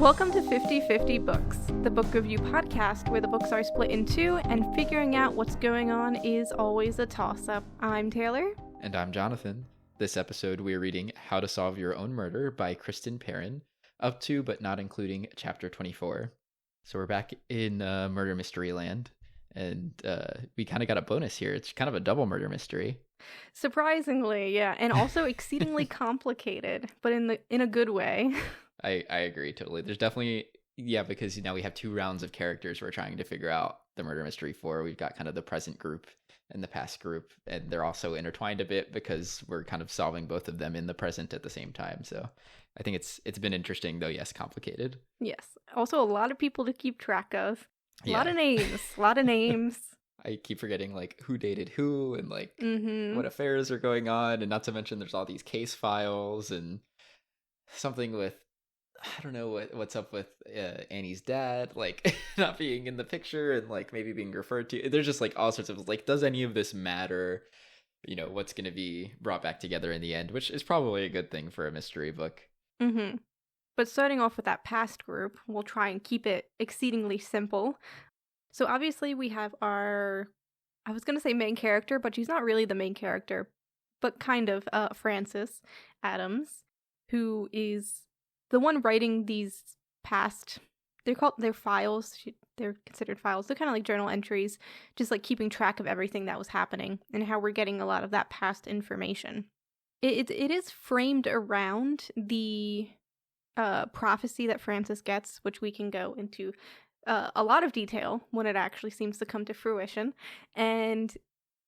Welcome to 50/50 Books, the book review podcast where the books are split in two and figuring out what's going on is always a toss-up. I'm Taylor. And I'm Jonathan. This episode we're reading How to Solve Your Own Murder by Kristen Perrin, up to but not including chapter 24. So we're back in murder mystery land, and we kind of got a bonus here. It's kind of a double murder mystery. Surprisingly, yeah, and also exceedingly complicated, but in a good way. I agree totally. There's definitely, because now we have two rounds of characters we're trying to figure out the murder mystery for. We've got kind of the present group and the past group, and they're also intertwined a bit because we're kind of solving both of them in the present at the same time. So I think it's been interesting, though, yes, complicated. Yes. Also a lot of people to keep track of. A lot of names. I keep forgetting, like, who dated who and, like, what affairs are going on. And not to mention there's all these case files and something with, I don't know what's up with Annie's dad, like, not being in the picture and, like, maybe being referred to. There's just, like, all sorts of, like, does any of this matter? You know, what's going to be brought back together in the end, which is probably a good thing for a mystery book. Mm-hmm. But starting off with that past group, we'll try and keep it exceedingly simple. So obviously we have our, I was going to say main character, but she's not really the main character, but kind of Frances Adams, who is the one writing these past, they're files, they're considered files. They're kind of like journal entries, just like keeping track of everything that was happening and how we're getting a lot of that past information. It is framed around the prophecy that Frances gets, which we can go into a lot of detail when it actually seems to come to fruition, and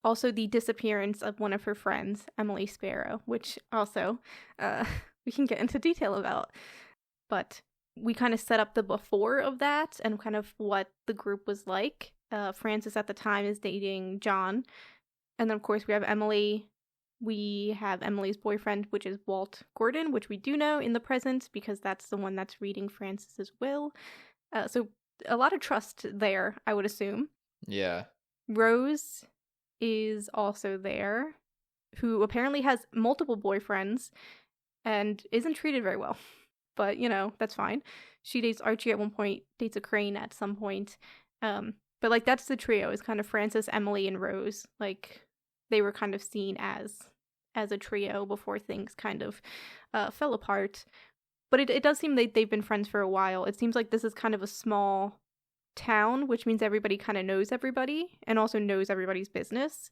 also the disappearance of one of her friends, Emily Sparrow, which also we can get into detail about. But we kind of set up the before of that and kind of what the group was like. Frances at the time is dating John, and then of course we have Emily. We have Emily's boyfriend, which is Walt Gordon, which we do know in the present because that's the one that's reading Frances's will. So a lot of trust there, I would assume. Yeah. Rose is also there, who apparently has multiple boyfriends and isn't treated very well. But, you know, that's fine. She dates Archie at one point, dates a crane at some point. But, like, that's the trio, is kind of Frances, Emily, and Rose. Like, they were kind of seen as a trio before things kind of fell apart. But it does seem they've been friends for a while. It seems like this is kind of a small town, which means everybody kind of knows everybody and also knows everybody's business.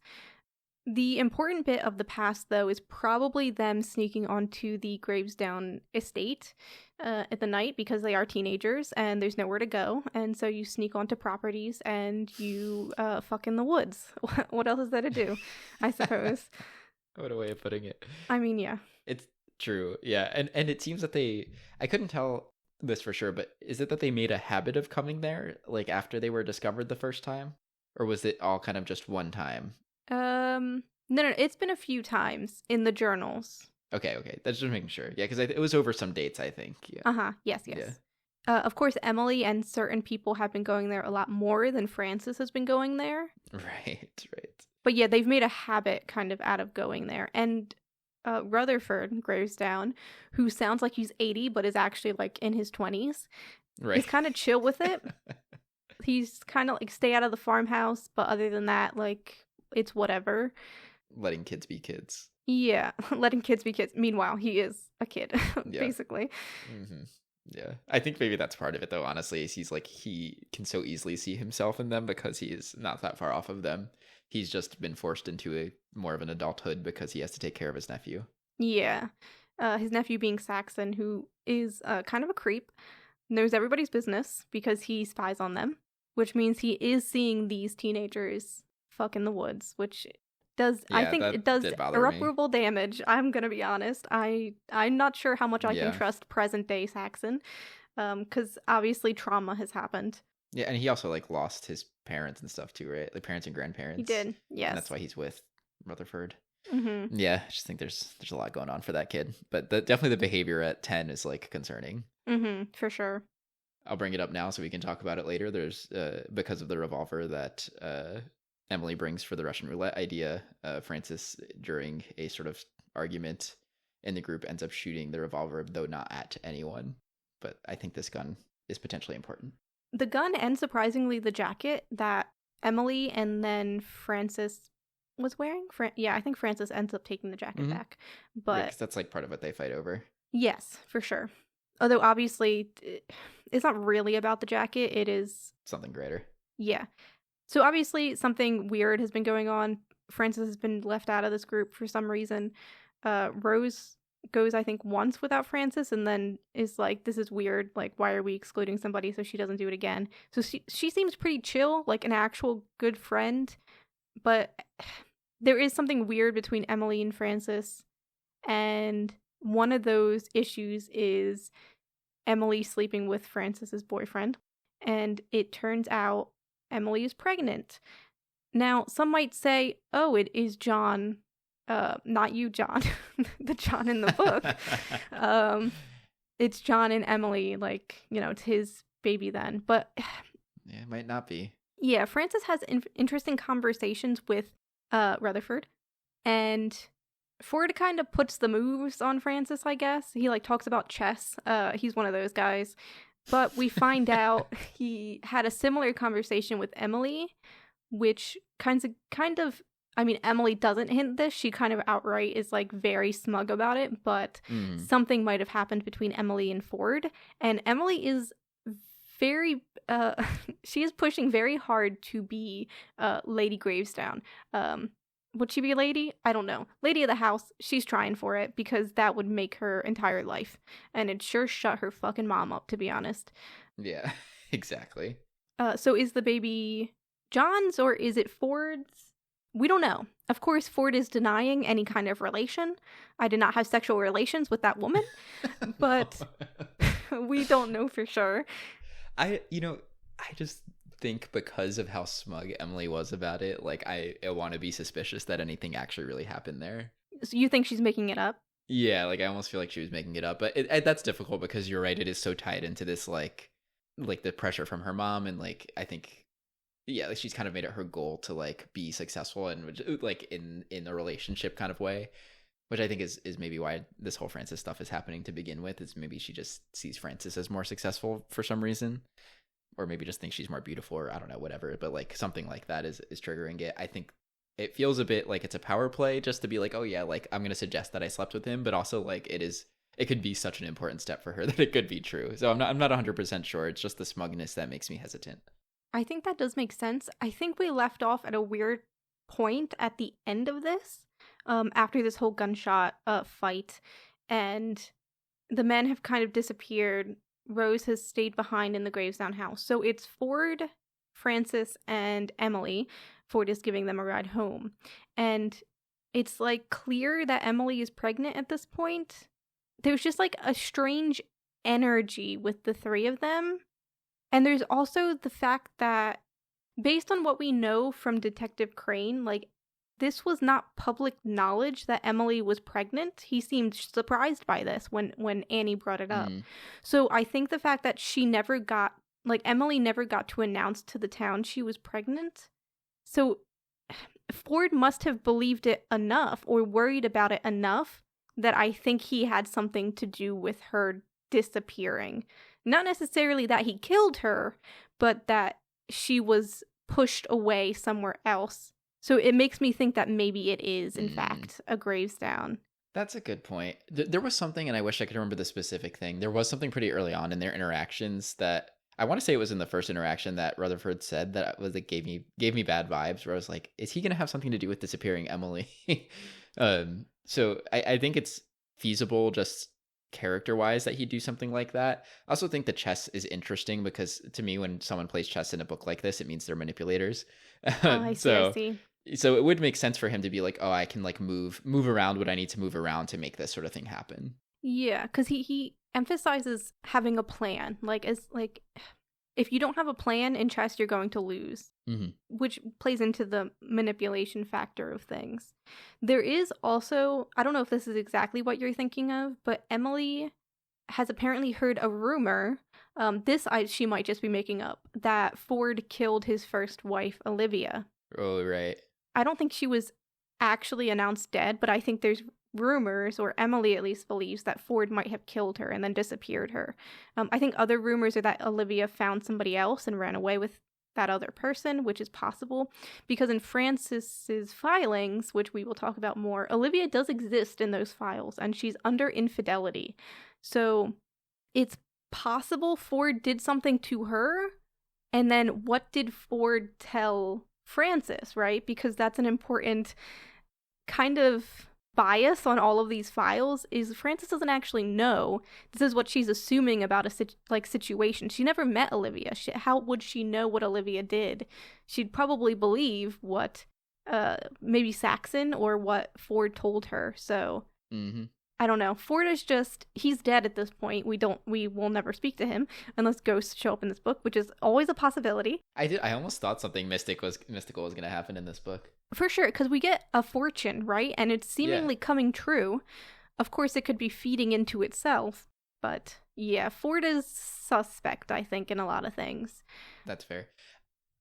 The important bit of the past, though, is probably them sneaking onto the Gravesdown estate at the night because they are teenagers and there's nowhere to go. And so you sneak onto properties and you fuck in the woods. What else is there to do, I suppose? What a way of putting it. I mean, yeah. It's true, yeah. And it seems that I couldn't tell this for sure, but is it that they made a habit of coming there, like, after they were discovered the first time? Or was it all kind of just one time? No, it's been a few times in the journals. Okay, that's just making sure. Yeah, because it was over some dates, I think. Yeah. Yes. Yeah. Of course, Emily and certain people have been going there a lot more than Frances has been going there. Right. But yeah, they've made a habit kind of out of going there. And Rutherford Gravesdown, who sounds like he's 80 but is actually like in his 20s, right. He's kind of chill with it. He's kind of like stay out of the farmhouse, but other than that, like, it's whatever. Letting kids be kids. Yeah, letting kids be kids. Meanwhile, he is a kid, basically. Mm-hmm. Yeah, I think maybe that's part of it, though, honestly, is he's like, he can so easily see himself in them because he is not that far off of them. He's just been forced into more of an adulthood because he has to take care of his nephew. Yeah, his nephew being Saxon, who is kind of a creep, knows everybody's business because he spies on them, which means he is seeing these teenagers fuck in the woods, which does, I think it does irreparable damage. I'm gonna be honest. I'm not sure how much I can trust present day Saxon, because obviously trauma has happened. Yeah, and he also, like, lost his parents and stuff too, right? Like, parents and grandparents. He did, yes. And that's why he's with Rutherford. Mm-hmm. Yeah, I just think there's a lot going on for that kid. But definitely the behavior at 10 is, like, concerning. Mm-hmm, for sure. I'll bring it up now so we can talk about it later. There's, because of the revolver that Emily brings for the Russian roulette idea, Frances, during a sort of argument in the group, ends up shooting the revolver, though not at anyone. but I think this gun is potentially important. The gun and surprisingly the jacket that Emily and then Francis was wearing. I think Francis ends up taking the jacket back. But because that's like part of what they fight over. Yes, for sure. Although obviously it's not really about the jacket. It is something greater. Yeah. So obviously something weird has been going on. Francis has been left out of this group for some reason. Rose goes, I think, once without Francis and then is like, this is weird. Like, why are we excluding somebody so she doesn't do it again? So she seems pretty chill, like an actual good friend. But there is something weird between Emily and Francis. And one of those issues is Emily sleeping with Francis's boyfriend. And it turns out Emily is pregnant. Now, some might say, oh, it is John. Not you, John. The John in the book. It's John and Emily. Like, it's his baby then. But yeah, it might not be. Yeah, Francis has interesting conversations with Rutherford. And Ford kind of puts the moves on Francis, I guess. He talks about chess. He's one of those guys. But we find out he had a similar conversation with Emily, which kind of, I mean, Emily doesn't hint this. She kind of outright is very smug about it, but something might have happened between Emily and Ford. And Emily is very, she is pushing very hard to be Lady Gravestown. Would she be a lady? I don't know. Lady of the house, she's trying for it because that would make her entire life. And it'd sure shut her fucking mom up, to be honest. Yeah, exactly. So is the baby John's or is it Ford's? We don't know. Of course, Ford is denying any kind of relation. I did not have sexual relations with that woman, but we don't know for sure. I just think because of how smug Emily was about it, I want to be suspicious that anything actually really happened there. So you think she's making it up? Yeah, I almost feel like she was making it up, but that's difficult because you're right, it is so tied into this like the pressure from her mom, and I think she's kind of made it her goal to be successful and in a relationship kind of way, which I think is maybe why this whole Francis stuff is happening to begin with. Is maybe she just sees Francis as more successful for some reason. Or maybe just think she's more beautiful, or I don't know, whatever. But something like that is triggering it. I think it feels a bit like it's a power play just to be like, oh yeah, I'm going to suggest that I slept with him. But also it could be such an important step for her that it could be true. So I'm not 100% sure. It's just the smugness that makes me hesitant. I think that does make sense. I think we left off at a weird point at the end of this, after this whole gunshot fight. And the men have kind of disappeared. Rose has stayed behind in the Gravestown house. So it's Ford, Francis, and Emily. Ford is giving them a ride home. And it's clear that Emily is pregnant at this point. There's just a strange energy with the three of them. And there's also the fact that based on what we know from Detective Crane, this was not public knowledge that Emily was pregnant. He seemed surprised by this when Annie brought it up. So I think the fact that she never got, Emily never got to announce to the town she was pregnant. So Ford must have believed it enough or worried about it enough that I think he had something to do with her disappearing. Not necessarily that he killed her, but that she was pushed away somewhere else. So it makes me think that maybe it is, in fact, a Gravestown. That's a good point. There was something, and I wish I could remember the specific thing. There was something pretty early on in their interactions that I want to say it was in the first interaction that Rutherford said that was gave me bad vibes. Where I was like, is he going to have something to do with disappearing Emily? So I think it's feasible, just character-wise, that he'd do something like that. I also think the chess is interesting because to me, when someone plays chess in a book like this, it means they're manipulators. I see. So it would make sense for him to be like, oh, I can move around what I need to move around to make this sort of thing happen. Yeah, because he emphasizes having a plan. If you don't have a plan in chess, you're going to lose, which plays into the manipulation factor of things. There is also, I don't know if this is exactly what you're thinking of, but Emily has apparently heard a rumor, she might just be making up, that Ford killed his first wife, Olivia. Oh, right. I don't think she was actually announced dead, but I think there's rumors, or Emily at least believes, that Ford might have killed her and then disappeared her. I think other rumors are that Olivia found somebody else and ran away with that other person, which is possible, because in Francis's filings, which we will talk about more, Olivia does exist in those files, and she's under infidelity. So it's possible Ford did something to her, and then what did Ford tell Francis, right? Because that's an important kind of bias on all of these files, is Francis doesn't actually know. This is what she's assuming about a situation. She never met Olivia. How would she know what Olivia did? She'd probably believe what maybe Saxon or what Ford told her. So I don't know. Ford is he's dead at this point. We will never speak to him unless ghosts show up in this book, which is always a possibility. I almost thought something mystical was going to happen in this book. For sure, because we get a fortune, right? And it's seemingly coming true. Of course, it could be feeding into itself. But yeah, Ford is suspect, I think, in a lot of things. That's fair.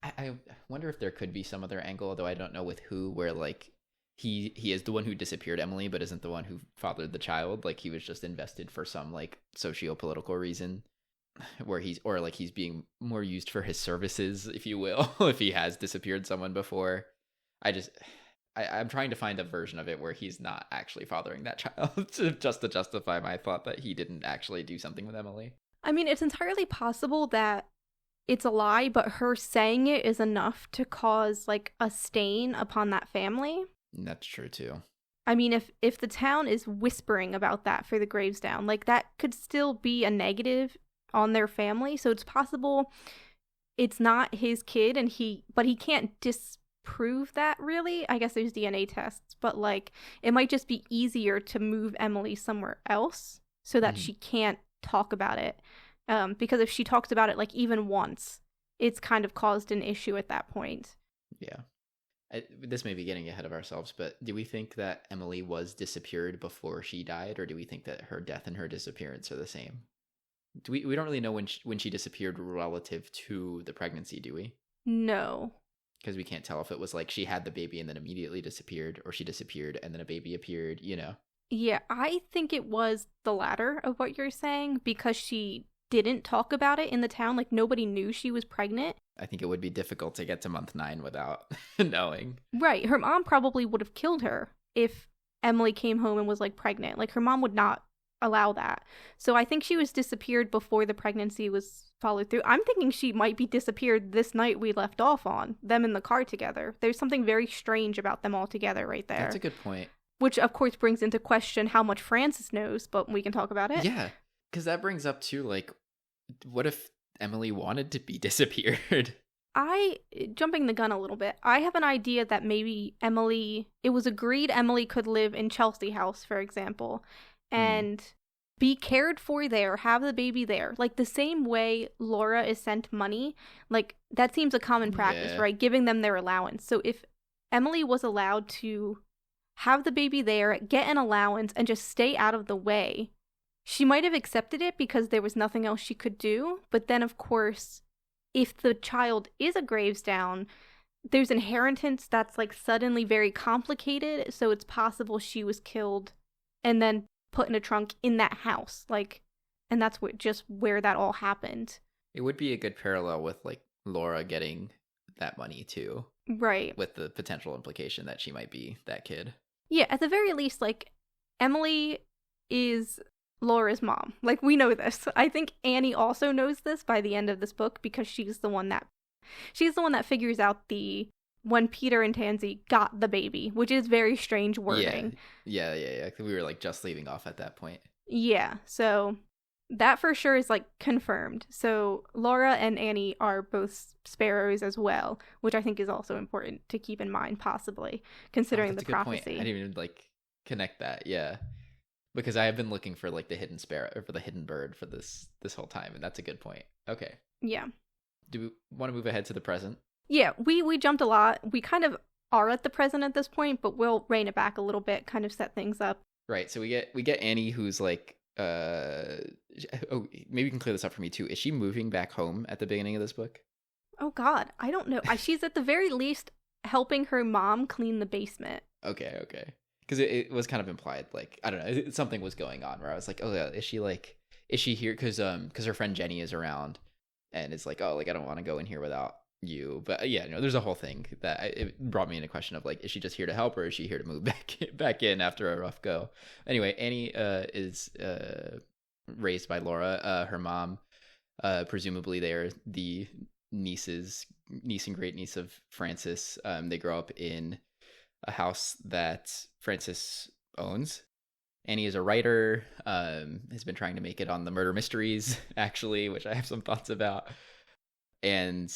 I wonder if there could be some other angle, though I don't know with who, where like he is the one who disappeared Emily, but isn't the one who fathered the child. Like he was just invested for some like socio-political reason, where he's being more used for his services, if you will, if he has disappeared someone before. I'm trying to find a version of it where he's not actually fathering that child to justify my thought that he didn't actually do something with Emily. I mean, it's entirely possible that it's a lie, but her saying it is enough to cause like a stain upon that family. That's true too. I mean, if the town is whispering about that for the Gravesdown, like that could still be a negative on their family. So it's possible it's not his kid, but he can't disprove that really. I guess there's DNA tests, but like it might just be easier to move Emily somewhere else so that she can't talk about it. Because if she talks about it like even once, it's kind of caused an issue at that point. Yeah. This may be getting ahead of ourselves, but do we think that Emily was disappeared before she died, or do we think that her death and her disappearance are the same? We don't really know when she disappeared relative to the pregnancy, do we? No. Because we can't tell if it was like she had the baby and then immediately disappeared, or she disappeared and then a baby appeared, you know? Yeah, I think it was the latter of what you're saying, because she didn't talk about it in the town. Like nobody knew she was pregnant. I think it would be difficult to get to month 9 without knowing. Right. Her mom probably would have killed her if Emily came home and was like pregnant. Like her mom would not allow that. So I think she was disappeared before the pregnancy was followed through. I'm thinking she might be disappeared this night we left off on, them in the car together. There's something very strange about them all together right there. That's a good point. Which of course brings into question how much Francis knows, but we can talk about it. Yeah, because that brings up too, like, what if Emily wanted to be disappeared? Jumping the gun a little bit, I have an idea that maybe it was agreed Emily could live in Chelsea House, for example, and be cared for there, have the baby there. Like the same way Laura is sent money, like that seems a common practice, right? Giving them their allowance. So if Emily was allowed to have the baby there, get an allowance, and just stay out of the way, she might have accepted it because there was nothing else she could do. But then, of course, if the child is a Gravesdown, there's inheritance that's like suddenly very complicated. So it's possible she was killed and then put in a trunk in that house. Like, and that's where that all happened. It would be a good parallel with like Laura getting that money too. Right. With the potential implication that she might be that kid. Yeah, at the very least, like, Emily is Laura's mom. Like, we know this. I think Annie also knows this by the end of this book because she's the one that figures out when Peter and Tansy got the baby, which is very strange wording. Yeah. We were like just leaving off at that point. Yeah, so that for sure is like confirmed. So Laura and Annie are both sparrows as well, which I think is also important to keep in mind, possibly considering the prophecy. Point. I didn't even like connect that. Yeah, because I have been looking for like the hidden sparrow or for the hidden bird for this whole time, and that's a good point. Okay. Yeah. Do we want to move ahead to the present? Yeah, we jumped a lot. We kind of are at the present at this point, but we'll rein it back a little bit, kind of set things up. Right. So we get Annie, who's like maybe you can clear this up for me too. Is she moving back home at the beginning of this book? Oh God, I don't know. She's at the very least helping her mom clean the basement. Okay. because it was kind of implied, like, I don't know, something was going on where I was like, oh yeah, is she here because her friend Jenny is around and it's like, oh, like I don't want to go in here without you. But yeah, there's a whole thing that it brought me into question of like, is she just here to help or is she here to move back in after a rough go? Anyway, Annie is raised by Laura. Her mom, presumably they're the niece and great niece of Francis. They grow up in a house that Francis owns. Annie is a writer, has been trying to make it on the murder mysteries, actually, which I have some thoughts about. And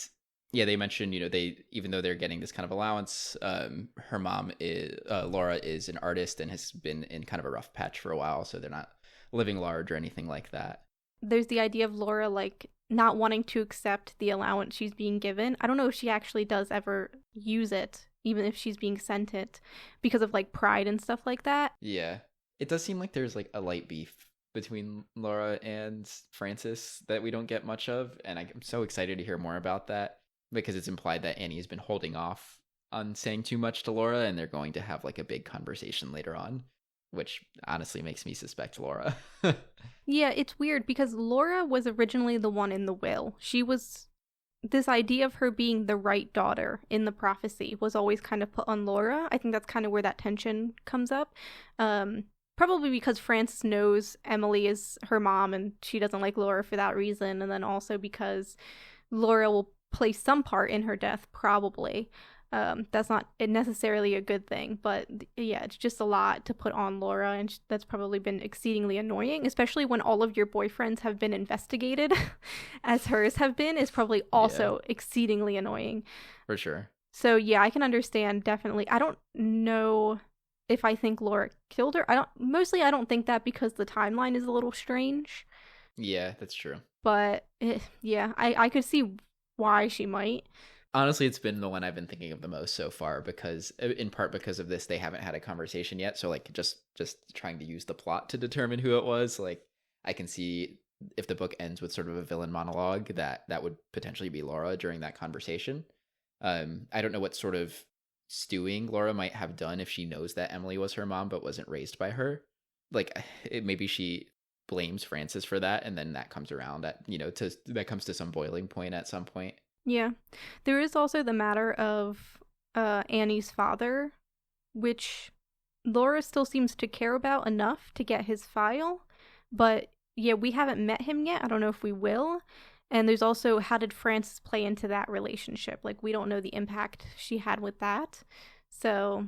yeah, they mentioned, even though they're getting this kind of allowance, her mom is, Laura is an artist and has been in kind of a rough patch for a while, so they're not living large or anything like that. There's the idea of Laura, like, not wanting to accept the allowance she's being given. I don't know if she actually does ever use it, even if she's being sent it, because of, like, pride and stuff like that. Yeah. It does seem like there's, like, a light beef between Laura and Francis that we don't get much of, and I'm so excited to hear more about that, because it's implied that Annie has been holding off on saying too much to Laura, and they're going to have, like, a big conversation later on, which honestly makes me suspect Laura. Yeah, it's weird, because Laura was originally the one in the will. She was... This idea of her being the right daughter in the prophecy was always kind of put on Laura. I think that's kind of where that tension comes up. Probably because Frances knows Emily is her mom and she doesn't like Laura for that reason. And then also because Laura will play some part in her death, probably. That's not necessarily a good thing, but yeah, it's just a lot to put on Laura, and that's probably been exceedingly annoying, especially when all of your boyfriends have been investigated, as hers have been, is probably also exceedingly annoying. For sure. So yeah, I can understand, definitely. I don't know if I think Laura killed her. I don't think that because the timeline is a little strange. Yeah, that's true. But yeah, I could see why she might. Honestly, it's been the one I've been thinking of the most so far, because in part because of this, they haven't had a conversation yet. So like just trying to use the plot to determine who it was. Like I can see if the book ends with sort of a villain monologue, that would potentially be Laura during that conversation. I don't know what sort of stewing Laura might have done if she knows that Emily was her mom but wasn't raised by her. Like maybe she blames Frances for that, and then that comes around at that comes to some boiling point at some point. Yeah. There is also the matter of Annie's father, which Laura still seems to care about enough to get his file. But yeah, we haven't met him yet. I don't know if we will. And there's also, how did Frances play into that relationship? Like, we don't know the impact she had with that. So,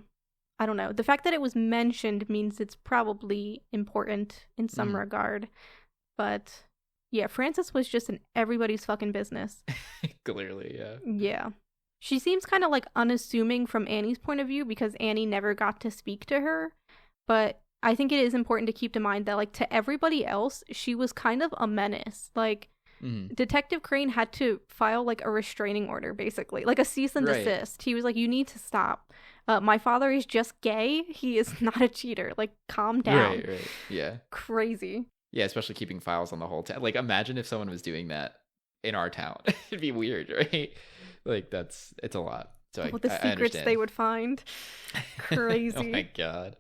I don't know. The fact that it was mentioned means it's probably important in some regard. But... yeah, Frances was just in everybody's fucking business. Clearly, yeah. Yeah. She seems kind of like unassuming from Annie's point of view because Annie never got to speak to her. But I think it is important to keep in mind that, like, to everybody else, she was kind of a menace. Like, Detective Crane had to file, like, a restraining order, basically. Like, a cease and desist. He was like, you need to stop. My father is just gay. He is not a cheater. Like, calm down. Right, yeah. Crazy. Yeah, especially keeping files on the whole town. Like, imagine if someone was doing that in our town. It'd be weird, right? Like, it's a lot. So the secrets they would find. Crazy. Oh my god.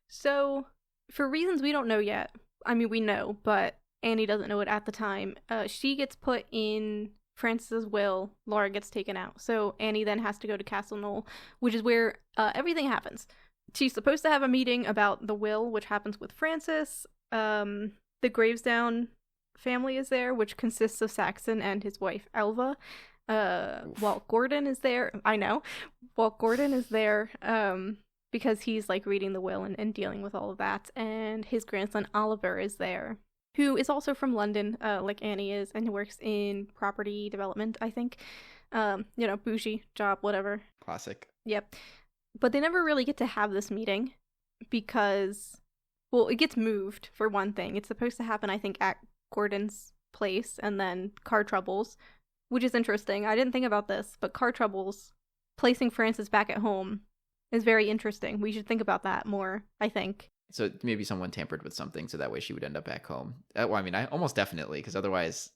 So, for reasons we don't know yet, I mean, we know, but Annie doesn't know it at the time, she gets put in Frances' will, Laura gets taken out. So, Annie then has to go to Castle Knoll, which is where everything happens. She's supposed to have a meeting about the will, which happens with Frances. The Gravesdown family is there, which consists of Saxon and his wife Elva. Walt Gordon is there. I know. Walt Gordon is there because he's like reading the will and dealing with all of that. And his grandson Oliver is there, who is also from London, like Annie is, and works in property development, I think. Bougie job, whatever. Classic. Yep. But they never really get to have this meeting because... well, it gets moved, for one thing. It's supposed to happen, I think, at Gordon's place, and then car troubles, which is interesting. I didn't think about this, but car troubles, placing Frances back at home, is very interesting. We should think about that more, I think. So maybe someone tampered with something, so that way she would end up back home. Well, I mean, I almost definitely, because otherwise,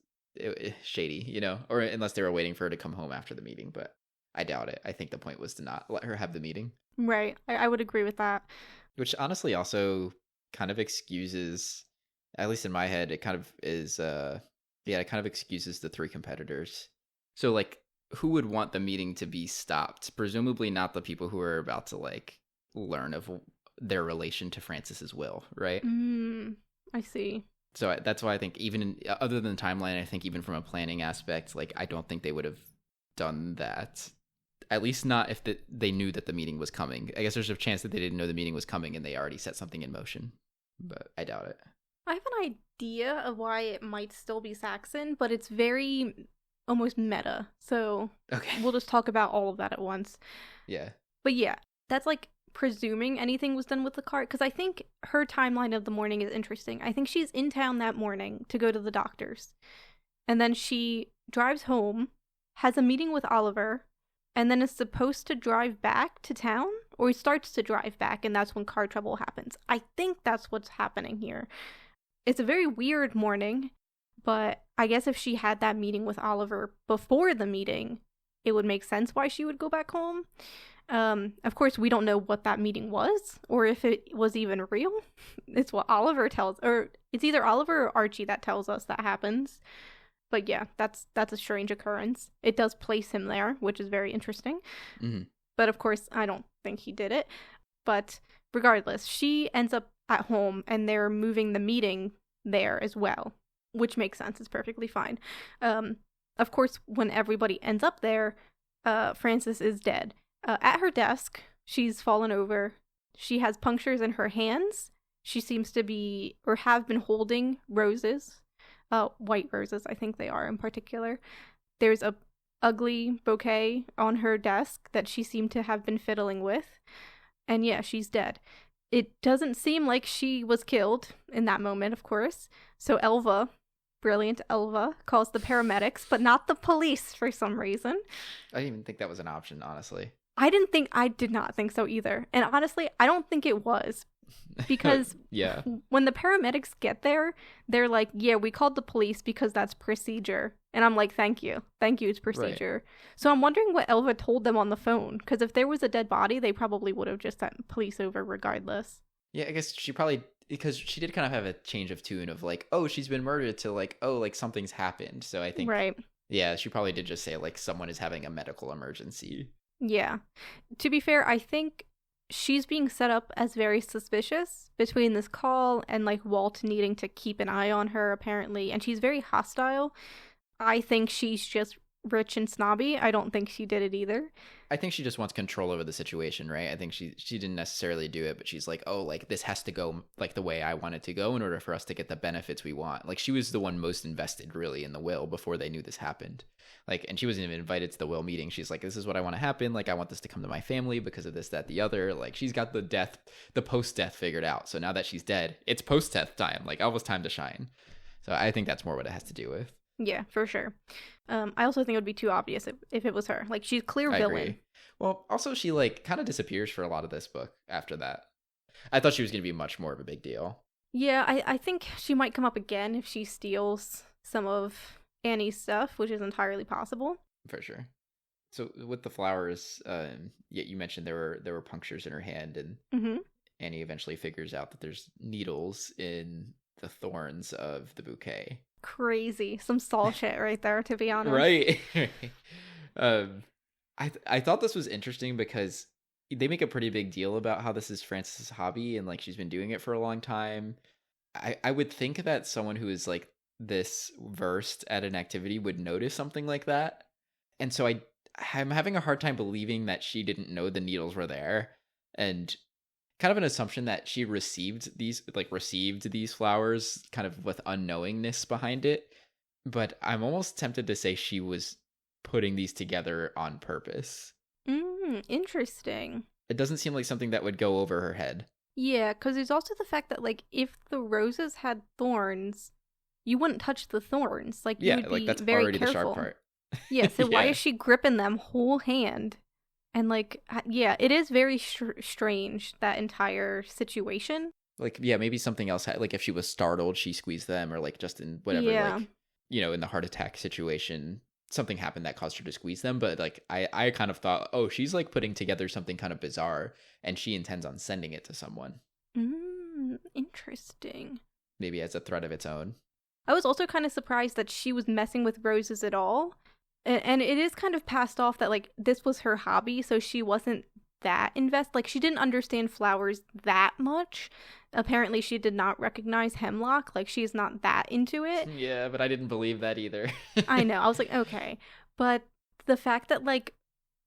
shady, or unless they were waiting for her to come home after the meeting, but I doubt it. I think the point was to not let her have the meeting. Right. I would agree with that. Which honestly also kind of excuses, at least in my head, it kind of is, it kind of excuses the three competitors. So, like, who would want the meeting to be stopped? Presumably not the people who are about to, like, learn of their relation to Francis's will, right? I see. So that's why I think other than the timeline, I think even from a planning aspect, like, I don't think they would have done that. At least not if they knew that the meeting was coming. I guess there's a chance that they didn't know the meeting was coming and they already set something in motion. But I doubt it. I have an idea of why it might still be Saxon, but it's very almost meta. So okay, we'll just talk about all of that at once. Yeah. But yeah, that's like presuming anything was done with the cart, because I think her timeline of the morning is interesting. I think she's in town that morning to go to the doctor's. And then she drives home, has a meeting with Oliver, and then is supposed to drive back to town, or he starts to drive back, and that's when car trouble happens. I think that's what's happening here. It's a very weird morning, but I guess if she had that meeting with Oliver before the meeting, it would make sense why she would go back home. Of course, we don't know what that meeting was, or if it was even real. It's what Oliver tells, or it's either Oliver or Archie that tells us that happens. But yeah, that's a strange occurrence. It does place him there, which is very interesting. Mm-hmm. But of course, I don't think he did it. But regardless, she ends up at home and they're moving the meeting there as well, which makes sense. It's perfectly fine. Of course, when everybody ends up there, Frances is dead. At her desk, she's fallen over. She has punctures in her hands. She seems to be, or have been holding roses. White roses, I think they are in particular. There's a ugly bouquet on her desk that she seemed to have been fiddling with. And yeah, she's dead. It doesn't seem like she was killed in that moment, of course. So Elva, brilliant Elva, calls the paramedics, but not the police for some reason. I didn't even think that was an option, honestly. I did not think so either. And honestly, I don't think it was. Because yeah, when the paramedics get there, they're like, yeah, we called the police because that's procedure. And I'm like, thank you, it's procedure. Right. So I'm wondering what Elva told them on the phone, because if there was a dead body, they probably would have just sent police over regardless. Yeah, I guess she probably, because she did kind of have a change of tune of like, oh, she's been murdered, to like, oh, like something's happened. So I think, right. Yeah, she probably did just say like someone is having a medical emergency. Yeah. To be fair, I think she's being set up as very suspicious between this call and like Walt needing to keep an eye on her apparently, and she's very hostile. I think she's just rich and snobby. I don't think she did it either. I think she just wants control over the situation, right? I think she didn't necessarily do it, but she's like, oh, like this has to go like the way I want it to go in order for us to get the benefits we want. Like she was the one most invested really in the will before they knew this happened. Like, and she wasn't even invited to the will meeting. She's like, this is what I want to happen. Like, I want this to come to my family because of this, that, the other. Like, she's got the post-death figured out. So now that she's dead, it's post-death time. Like, Elva's time to shine. So I think that's more what it has to do with. Yeah, for sure. I also think it would be too obvious if it was her. Like, she's a clear villain. I agree. Well, also, she, like, kind of disappears for a lot of this book after that. I thought she was going to be much more of a big deal. Yeah, I think she might come up again if she steals some of Annie's stuff, which is entirely possible. For sure. So with the flowers, you mentioned there were punctures in her hand, and Annie eventually figures out that there's needles in the thorns of the bouquet. Crazy. Some Saul shit right there, to be honest. Right. I thought this was interesting because they make a pretty big deal about how this is Frances' hobby and like she's been doing it for a long time. I would think that someone who is like this versed at an activity would notice something like that. And so I'm having a hard time believing that she didn't know the needles were there, and kind of an assumption that she received these flowers kind of with unknowingness behind it. But I'm almost tempted to say she was putting these together on purpose. Interesting. It doesn't seem like something that would go over her head. Yeah, because there's also the fact that like if the roses had thorns, you wouldn't touch the thorns. Like you would be that's very already careful. The sharp part. Yeah, so why is she gripping them whole hand? And like, yeah, it is very strange, that entire situation. Like, yeah, maybe something else. Like if she was startled, she squeezed them, or like just in whatever, like, you know, in the heart attack situation, something happened that caused her to squeeze them. But like I kind of thought, oh, she's like putting together something kind of bizarre, and she intends on sending it to someone. Interesting. Maybe as a threat of its own. I was also kind of surprised that she was messing with roses at all. And it is kind of passed off that, like, this was her hobby, so she wasn't that invested. Like, she didn't understand flowers that much. Apparently, she did not recognize hemlock. Like, she's not that into it. Yeah, but I didn't believe that either. I know. I was like, okay. But the fact that, like,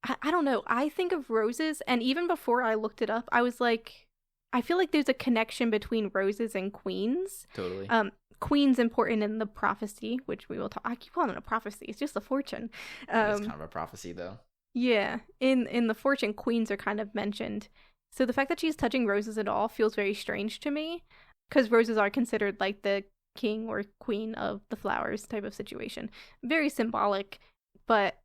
I don't know. I think of roses, and even before I looked it up, I was like, I feel like there's a connection between roses and queens. Totally. Queen's important in the prophecy, which we will talk. I keep calling it a prophecy. It's just a fortune. It's kind of a prophecy, though. Yeah, in the fortune, queens are kind of mentioned. So the fact that she's touching roses at all feels very strange to me, because roses are considered like the king or queen of the flowers type of situation. Very symbolic, but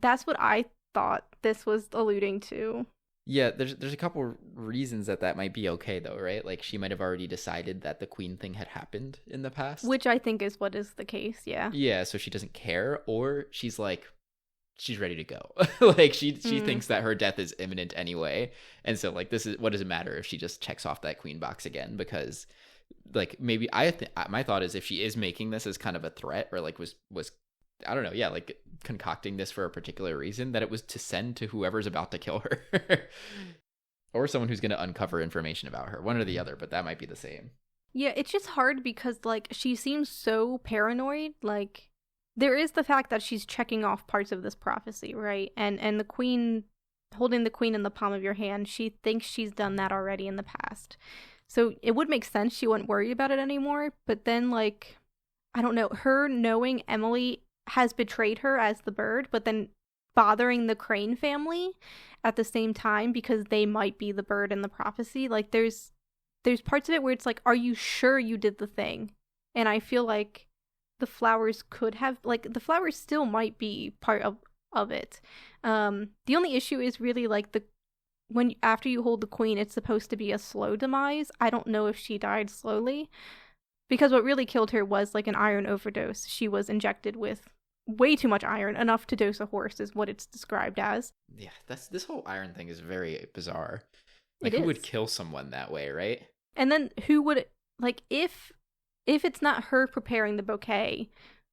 that's what I thought this was alluding to. Yeah, there's a couple reasons that might be okay, though, right? Like, she might have already decided that the queen thing had happened in the past. Which I think is what is the case, yeah. Yeah, so she doesn't care, or she's like, she's ready to go. Like, she thinks that her death is imminent anyway. And so, like, what does it matter if she just checks off that queen box again? Because, like, maybe my thought is if she is making this as kind of a threat, or, like, was I don't know, yeah, like concocting this for a particular reason, that it was to send to whoever's about to kill her. Or someone who's going to uncover information about her, one or the other, but that might be the same. Yeah, it's just hard because, like, she seems so paranoid. Like, there is the fact that she's checking off parts of this prophecy, right? And the queen, holding the queen in the palm of your hand, she thinks she's done that already in the past. So it would make sense she wouldn't worry about it anymore. But then, like, I don't know, her knowing Emily has betrayed her as the bird, but then bothering the Crane family at the same time because they might be the bird in the prophecy. Like, there's parts of it where it's like, are you sure you did the thing? And I feel like the flowers could have, like, the flowers still might be part of it. The only issue is really, like, after you hold the queen, it's supposed to be a slow demise. I don't know if she died slowly, because what really killed her was, like, an iron overdose. She was injected with way too much iron, enough to dose a horse is what it's described as. Yeah, this whole iron thing is very bizarre. Like, who would kill someone that way, right? And then who would, like, if it's not her preparing the bouquet,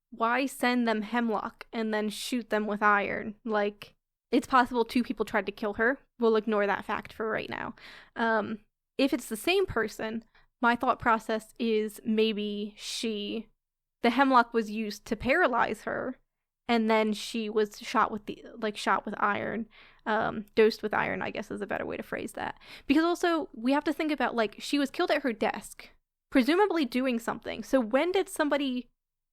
why send them hemlock and then shoot them with iron? Like, it's possible 2 people tried to kill her. We'll ignore that fact for right now. If it's the same person, my thought process is maybe the hemlock was used to paralyze her, and then she was shot with iron, dosed with iron, I guess is a better way to phrase that. Because also, we have to think about, like, she was killed at her desk, presumably doing something. So when did somebody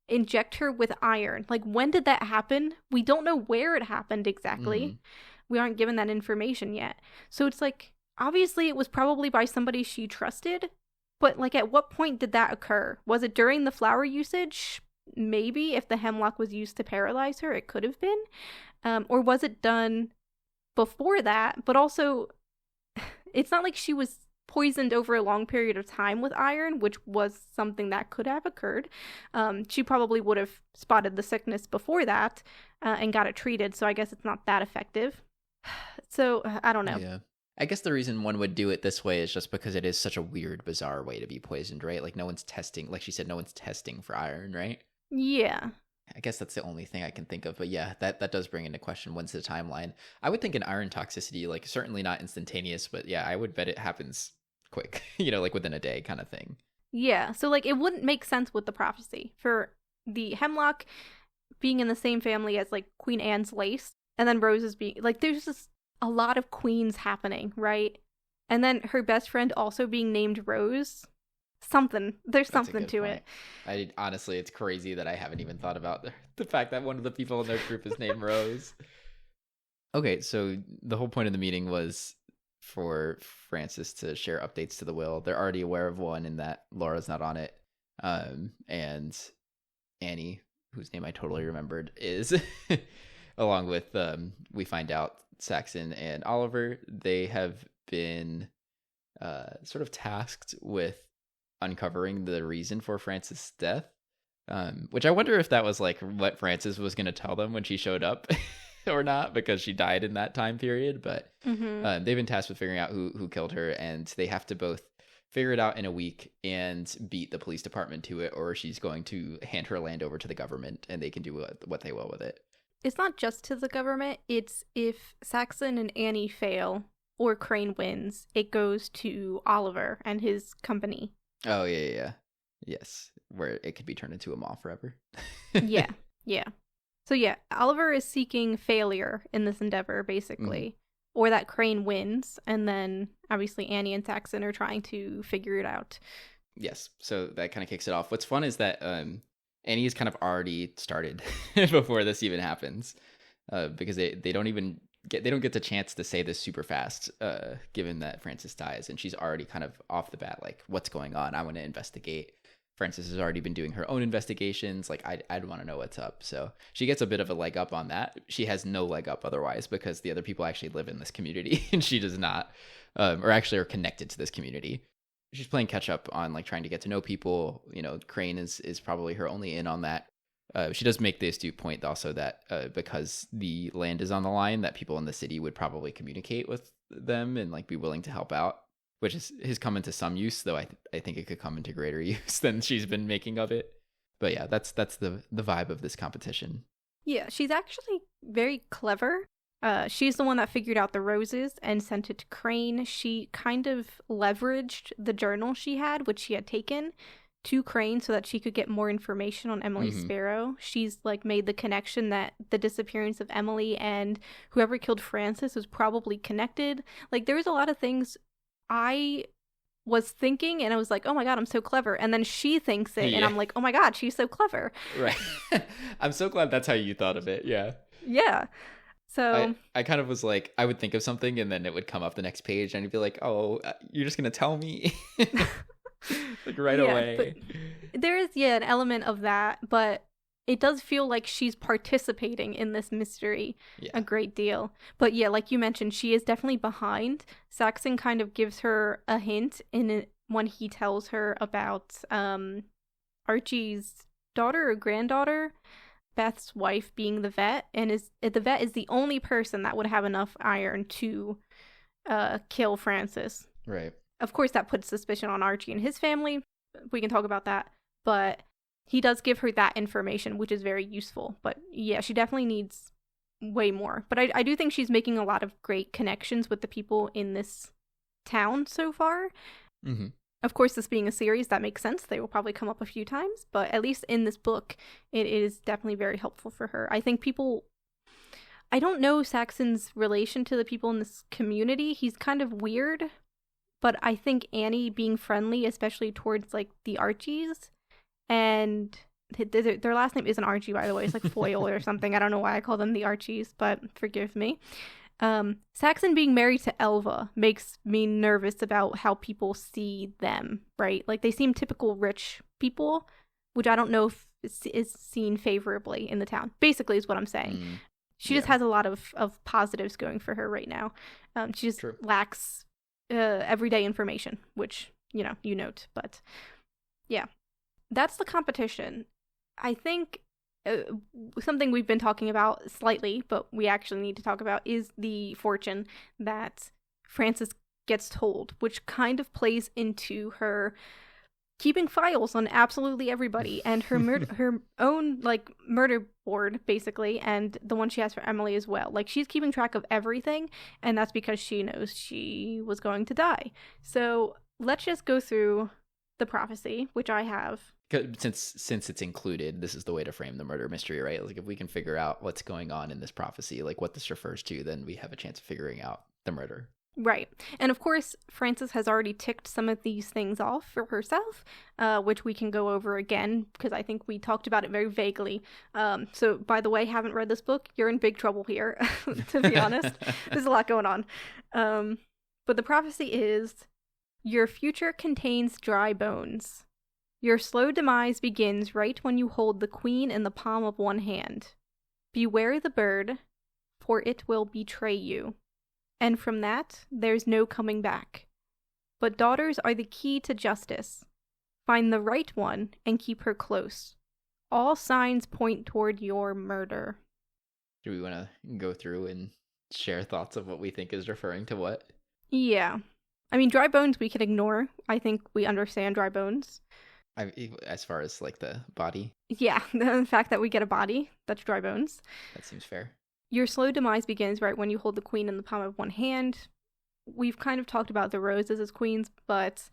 inject her with iron? Like, when did that happen? We don't know where it happened exactly. Mm-hmm. We aren't given that information yet. So it's like, obviously it was probably by somebody she trusted, but, like, at what point did that occur? Was it during the flower usage? Maybe if the hemlock was used to paralyze her, it could have been. Or was it done before that? But also, it's not like she was poisoned over a long period of time with iron, which was something that could have occurred. She probably would have spotted the sickness before that and got it treated, so I guess it's not that effective. So, I don't know. Yeah. I guess the reason one would do it this way is just because it is such a weird, bizarre way to be poisoned, right? Like, no one's testing, like she said, no one's testing for iron, right? Yeah. I guess that's the only thing I can think of. But yeah, that does bring into question, when's the timeline? I would think an iron toxicity, like, certainly not instantaneous, but yeah, I would bet it happens quick, like within a day kind of thing. Yeah, so, like, it wouldn't make sense with the prophecy for the hemlock being in the same family as, like, Queen Anne's lace, and then roses being, like, there's just a lot of queens happening, right? And then her best friend also being named Rose. There's something to it. Honestly, it's crazy that I haven't even thought about the fact that one of the people in their group is named Rose. Okay, so the whole point of the meeting was for Francis to share updates to the will. They're already aware of one in that Laura's not on it. And Annie, whose name I totally remembered, is along with we find out Saxon and Oliver, they have been sort of tasked with uncovering the reason for Francis' death. Which I wonder if that was like what Frances was going to tell them when she showed up or not, because she died in that time period. But they've been tasked with figuring out who killed her, and they have to both figure it out in a week and beat the police department to it, or she's going to hand her land over to the government and they can do what they will with it. It's not just to the government. It's if Saxon and Annie fail or Crane wins, it goes to Oliver and his company. Oh, yeah. Yes, where it could be turned into a mall forever. Yeah. So yeah, Oliver is seeking failure in this endeavor, basically. Or that Crane wins, and then obviously Annie and Saxon are trying to figure it out. Yes, so that kind of kicks it off. What's fun is that Annie is kind of already started before this even happens, because they don't get the chance to say this super fast, given that Frances dies, and she's already kind of off the bat like, what's going on? I want to investigate. Frances has already been doing her own investigations. Like, I'd want to know what's up. So she gets a bit of a leg up on that. She has no leg up otherwise, because the other people actually live in this community and she does not, or actually are connected to this community. She's playing catch up on like trying to get to know people. You know, Crane is probably her only in on that. She does make the astute point also that because the land is on the line, that people in the city would probably communicate with them and like be willing to help out, which has come into some use, though I think it could come into greater use than she's been making of it. But yeah, that's the vibe of this competition. Yeah, she's actually very clever. She's the one that figured out the roses and sent it to Crane. She kind of leveraged the journal she had, which she had taken, to Crane so that she could get more information on Emily Sparrow. She's like made the connection that the disappearance of Emily and whoever killed Frances was probably connected. Like, there was a lot of things I was thinking and I was like, oh my god, I'm so clever, and then she thinks it and I'm like, oh my god, she's so clever. Right. I'm so glad that's how you thought of it. Yeah. So I kind of was like, I would think of something and then it would come up the next page and I'd be like, oh, you're just gonna tell me. Like right away. But there is an element of that, but it does feel like she's participating in this mystery a great deal. But yeah, like you mentioned, she is definitely behind. Saxon kind of gives her a hint when he tells her about Archie's daughter or granddaughter, Beth's wife, being the vet. And the vet is the only person that would have enough iron to kill Frances. Right. Of course, that puts suspicion on Archie and his family. We can talk about that. But he does give her that information, which is very useful. But yeah, she definitely needs way more. But I do think she's making a lot of great connections with the people in this town so far. Mm-hmm. Of course, this being a series, that makes sense. They will probably come up a few times. But at least in this book, it is definitely very helpful for her. I think I don't know Saxon's relation to the people in this community. He's kind of weird. But I think Annie being friendly, especially towards like the Archies, and their last name isn't Archie, by the way. It's like Foyle or something. I don't know why I call them the Archies, but forgive me. Saxon being married to Elva makes me nervous about how people see them, right? Like, they seem typical rich people, which I don't know if is seen favorably in the town, basically is what I'm saying. She just has a lot of positives going for her right now. She just lacks everyday information, which, you note. But yeah, that's the competition. I think something we've been talking about slightly, but we actually need to talk about, is the fortune that Frances gets told, which kind of plays into her keeping files on absolutely everybody, and her her own like murder board, basically, and the one she has for Emily as well. Like, she's keeping track of everything, and that's because she knows she was going to die. So let's just go through the prophecy, which I have. Since it's included, this is the way to frame the murder mystery, right? Like, if we can figure out what's going on in this prophecy, like what this refers to, then we have a chance of figuring out the murder. Right. And of course, Frances has already ticked some of these things off for herself, which we can go over again, because I think we talked about it very vaguely. So, by the way, haven't read this book, you're in big trouble here, to be honest. There's a lot going on. But the prophecy is, your future contains dry bones. Your slow demise begins right when you hold the queen in the palm of one hand. Beware the bird, for it will betray you. And from that, there's no coming back. But daughters are the key to justice. Find the right one and keep her close. all signs point toward your murder. Do we want to go through and share thoughts of what we think is referring to what? Yeah. I mean, dry bones we can ignore. I think we understand dry bones. As far as like the body? Yeah, the fact that we get a body, that's dry bones. That seems fair. Your slow demise begins right when you hold the queen in the palm of one hand. We've kind of talked about the roses as queens, but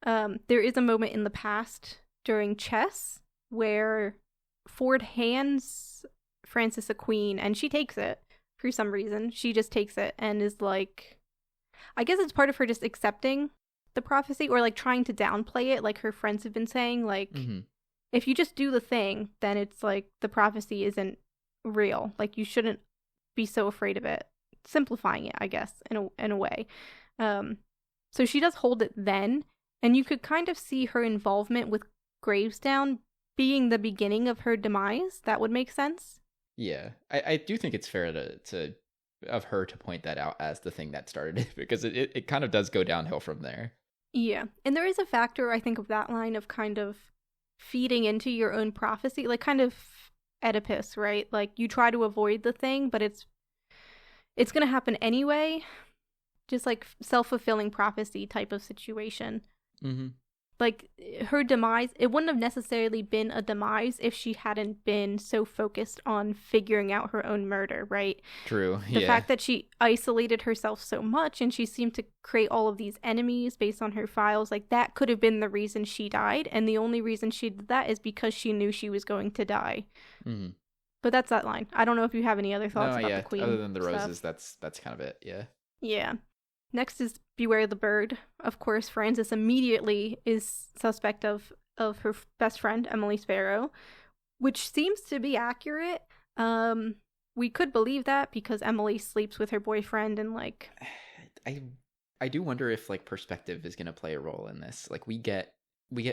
there is a moment in the past during chess where Ford hands Frances a queen and she takes it for some reason. She just takes it and is like, I guess it's part of her just accepting the prophecy or like trying to downplay it, like her friends have been saying, like if you just do the thing, then it's like the prophecy isn't real. Like you shouldn't be so afraid of it. Simplifying it, I guess, in a way. So she does hold it then, and you could kind of see her involvement with Gravesdown being the beginning of her demise. That would make sense. Yeah, I do think it's fair to of her to point that out as the thing that started it, because it kind of does go downhill from there. Yeah, and there is a factor, I think, of that line of kind of feeding into your own prophecy, like kind of Oedipus, right? Like you try to avoid the thing, but it's going to happen anyway. Just like self-fulfilling prophecy type of situation. Mm-hmm. Like her demise, it wouldn't have necessarily been a demise if she hadn't been so focused on figuring out her own murder, right? True. The fact that she isolated herself so much and she seemed to create all of these enemies based on her files, like that could have been the reason she died. And the only reason she did that is because she knew she was going to die. Mm-hmm. But that's that line. I don't know if you have any other thoughts about the queen. Other than the roses, that's kind of it, yeah. Yeah. Next is Beware the Bird. Of course, Frances immediately is suspect of her best friend, Emily Sparrow, which seems to be accurate. We could believe that because Emily sleeps with her boyfriend and like... I do wonder if like perspective is going to play a role in this. Like we get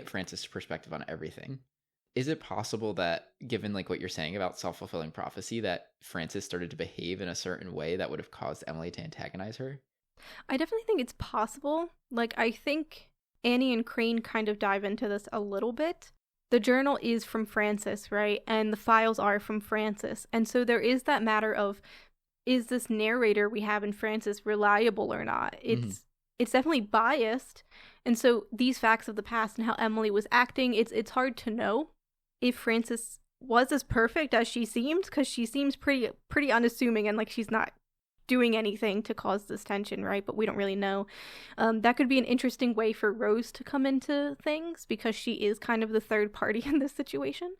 Frances' perspective on everything. Is it possible that, given like what you're saying about self-fulfilling prophecy, that Frances started to behave in a certain way that would have caused Emily to antagonize her? I definitely think it's possible. Like, I think Annie and Crane kind of dive into this a little bit. The journal is from Frances, right? And the files are from Frances. And so there is that matter of, is this narrator we have in Frances reliable or not? It's definitely biased. And so these facts of the past and how Emily was acting, it's hard to know if Frances was as perfect as she seemed, because she seems pretty unassuming and like she's not doing anything to cause this tension, right? But we don't really know. That could be an interesting way for Rose to come into things because she is kind of the third party in this situation.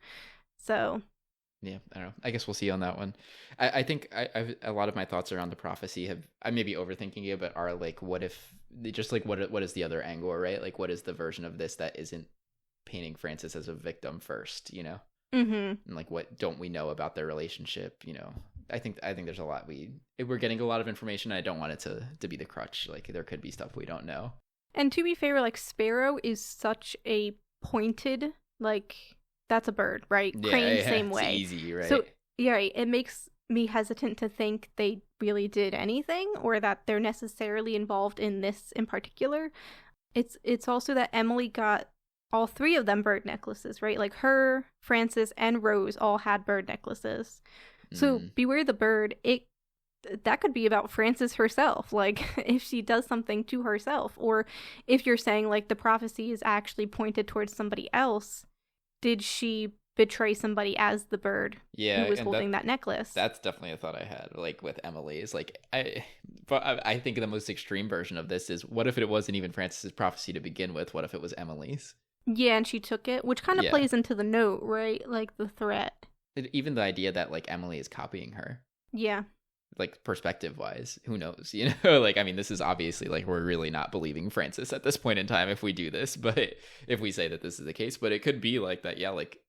So yeah, I don't know. I guess we'll see on that one. I think I've a lot of my thoughts around the prophecy I may be overthinking it, but are like, what if just like what is the other angle, right? Like what is the version of this that isn't painting Frances as a victim first, you know? And like what don't we know about their relationship, you know? I think there's a lot we're getting a lot of information. I don't want it to be the crutch. Like there could be stuff we don't know. And to be fair, like Sparrow is such a pointed, like that's a bird, right? Yeah, Crane, same way. It's easy, right? So yeah, right. It makes me hesitant to think they really did anything or that they're necessarily involved in this in particular. It's also that Emily got all three of them bird necklaces, right? Like her, Frances, and Rose all had bird necklaces. So Beware the Bird, that could be about Frances herself, like if she does something to herself, or if you're saying like the prophecy is actually pointed towards somebody else, did she betray somebody as the bird who was holding that necklace? That's definitely a thought I had, like with Emily's. Like I think the most extreme version of this is, what if it wasn't even Frances's prophecy to begin with? What if it was Emily's? Yeah, and she took it, which kind of plays into the note, right? Like the threat. Even the idea that like Emily is copying her. Yeah. Like perspective wise, who knows, you know? Like, I mean, this is obviously like we're really not believing Frances at this point in time if we do this, but if we say that this is the case, but it could be like that. Yeah. Like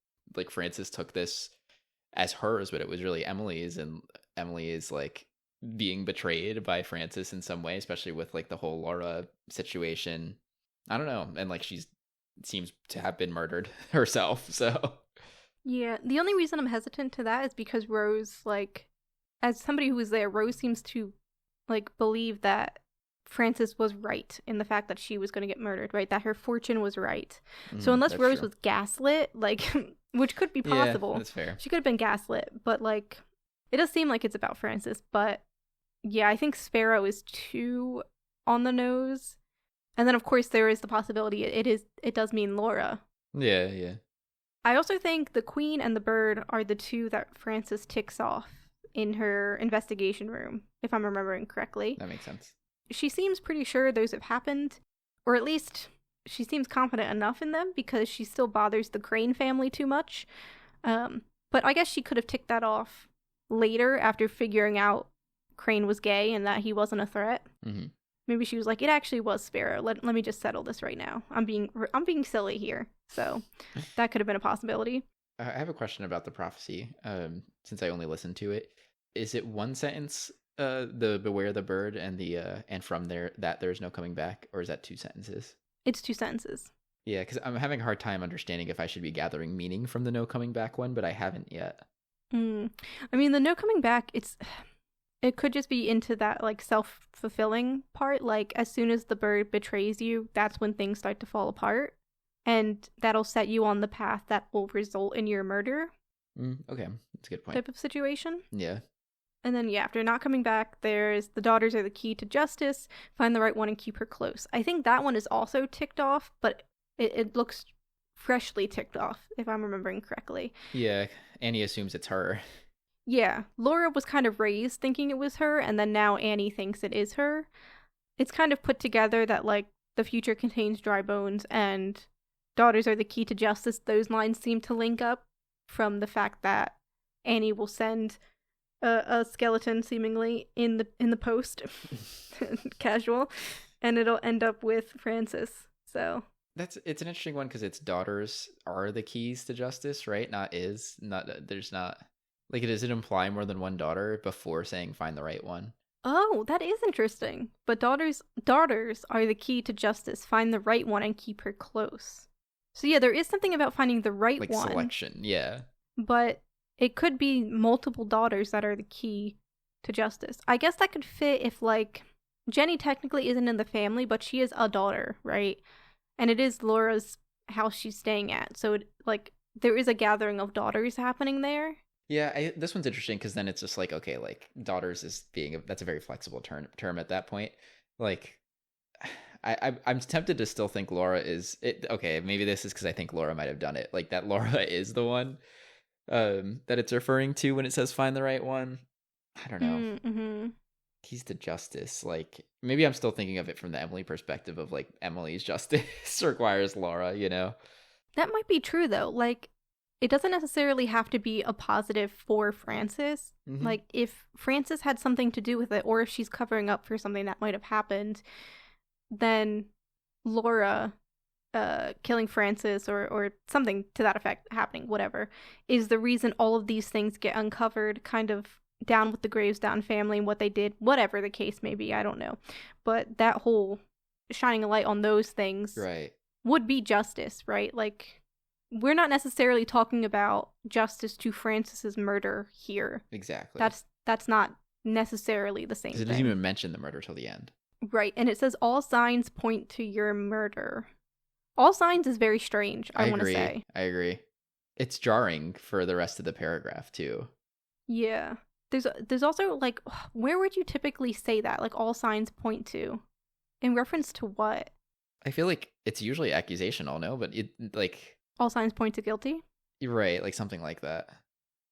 Frances took this as hers, but it was really Emily's, and Emily is like being betrayed by Frances in some way, especially with like the whole Laura situation. I don't know. And like seems to have been murdered herself. So yeah, the only reason I'm hesitant to that is because Rose, like, as somebody who was there, Rose seems to, like, believe that Frances was right in the fact that she was going to get murdered, right? That her fortune was right. So unless Rose was gaslit, like, which could be possible. Yeah, that's fair. She could have been gaslit, but, like, it does seem like it's about Frances. But, yeah, I think Sparrow is too on the nose. And then, of course, there is the possibility it does mean Laura. Yeah, yeah. I also think the Queen and the bird are the two that Frances ticks off in her investigation room, if I'm remembering correctly. That makes sense. She seems pretty sure those have happened, or at least she seems confident enough in them because she still bothers the Crane family too much. But I guess she could have ticked that off later after figuring out Crane was gay and that he wasn't a threat. Mm-hmm. Maybe she was like, it actually was Sparrow. Let me just settle this right now. I'm being silly here. So that could have been a possibility. I have a question about the prophecy, since I only listened to it. Is it one sentence, the beware the bird and the and from there that there's no coming back, or is that 2 sentences? It's 2 sentences. Yeah, because I'm having a hard time understanding if I should be gathering meaning from the no coming back one, but I haven't yet. I mean, the no coming back, it could just be into that, like, self-fulfilling part. Like, as soon as the bird betrays you, that's when things start to fall apart. And that'll set you on the path that will result in your murder. Okay, that's a good point. Type of situation. Yeah. And then, yeah, after not coming back, there's the daughters are the key to justice, find the right one and keep her close. I think that one is also ticked off, but it looks freshly ticked off, if I'm remembering correctly. Yeah, Annie assumes it's her. Yeah, Laura was kind of raised thinking it was her, and then now Annie thinks it is her. It's kind of put together that, like, the future contains dry bones and daughters are the key to justice. Those lines seem to link up from the fact that Annie will send a skeleton, seemingly, in the post, casual, and it'll end up with Frances. So it's an interesting one because its daughters are the keys to justice, right? There's not. Like, does it imply more than one daughter before saying find the right one? Oh, that is interesting. But daughters are the key to justice. Find the right one and keep her close. So yeah, there is something about finding the right one. Like selection, yeah. But it could be multiple daughters that are the key to justice. I guess that could fit if, like, Jenny technically isn't in the family, but she is a daughter, right? And it is Laura's house she's staying at. So, there is a gathering of daughters happening there. Yeah, this one's interesting because then it's just like, okay, like, daughters is that's a very flexible term at that point. Like, I'm tempted to still think Laura is it. Okay, maybe this is because I think Laura might have done it. Like, that Laura is the one that it's referring to when it says find the right one. I don't know. Mm-hmm. Keys to justice. Like, maybe I'm still thinking of it from the Emily perspective of, like, Emily's justice requires Laura, you know? That might be true, though. Like, it doesn't necessarily have to be a positive for Frances. Mm-hmm. Like, if Frances had something to do with it, or if she's covering up for something that might have happened, then Laura killing Frances or something to that effect happening, whatever, is the reason all of these things get uncovered, kind of down with the Gravesdown family and what they did, whatever the case may be, I don't know. But that whole shining a light on those things would be justice, right? Like, we're not necessarily talking about justice to Frances's murder here. Exactly. That's not necessarily the same thing. It doesn't even mention the murder till the end. Right, and it says all signs point to your murder. All signs is very strange, I want to say. I agree. It's jarring for the rest of the paragraph, too. Yeah. There's also, like, where would you typically say that? Like, all signs point to? In reference to what? I feel like it's usually accusational, no? But it, like... All signs point to guilty? You're right, like something like that.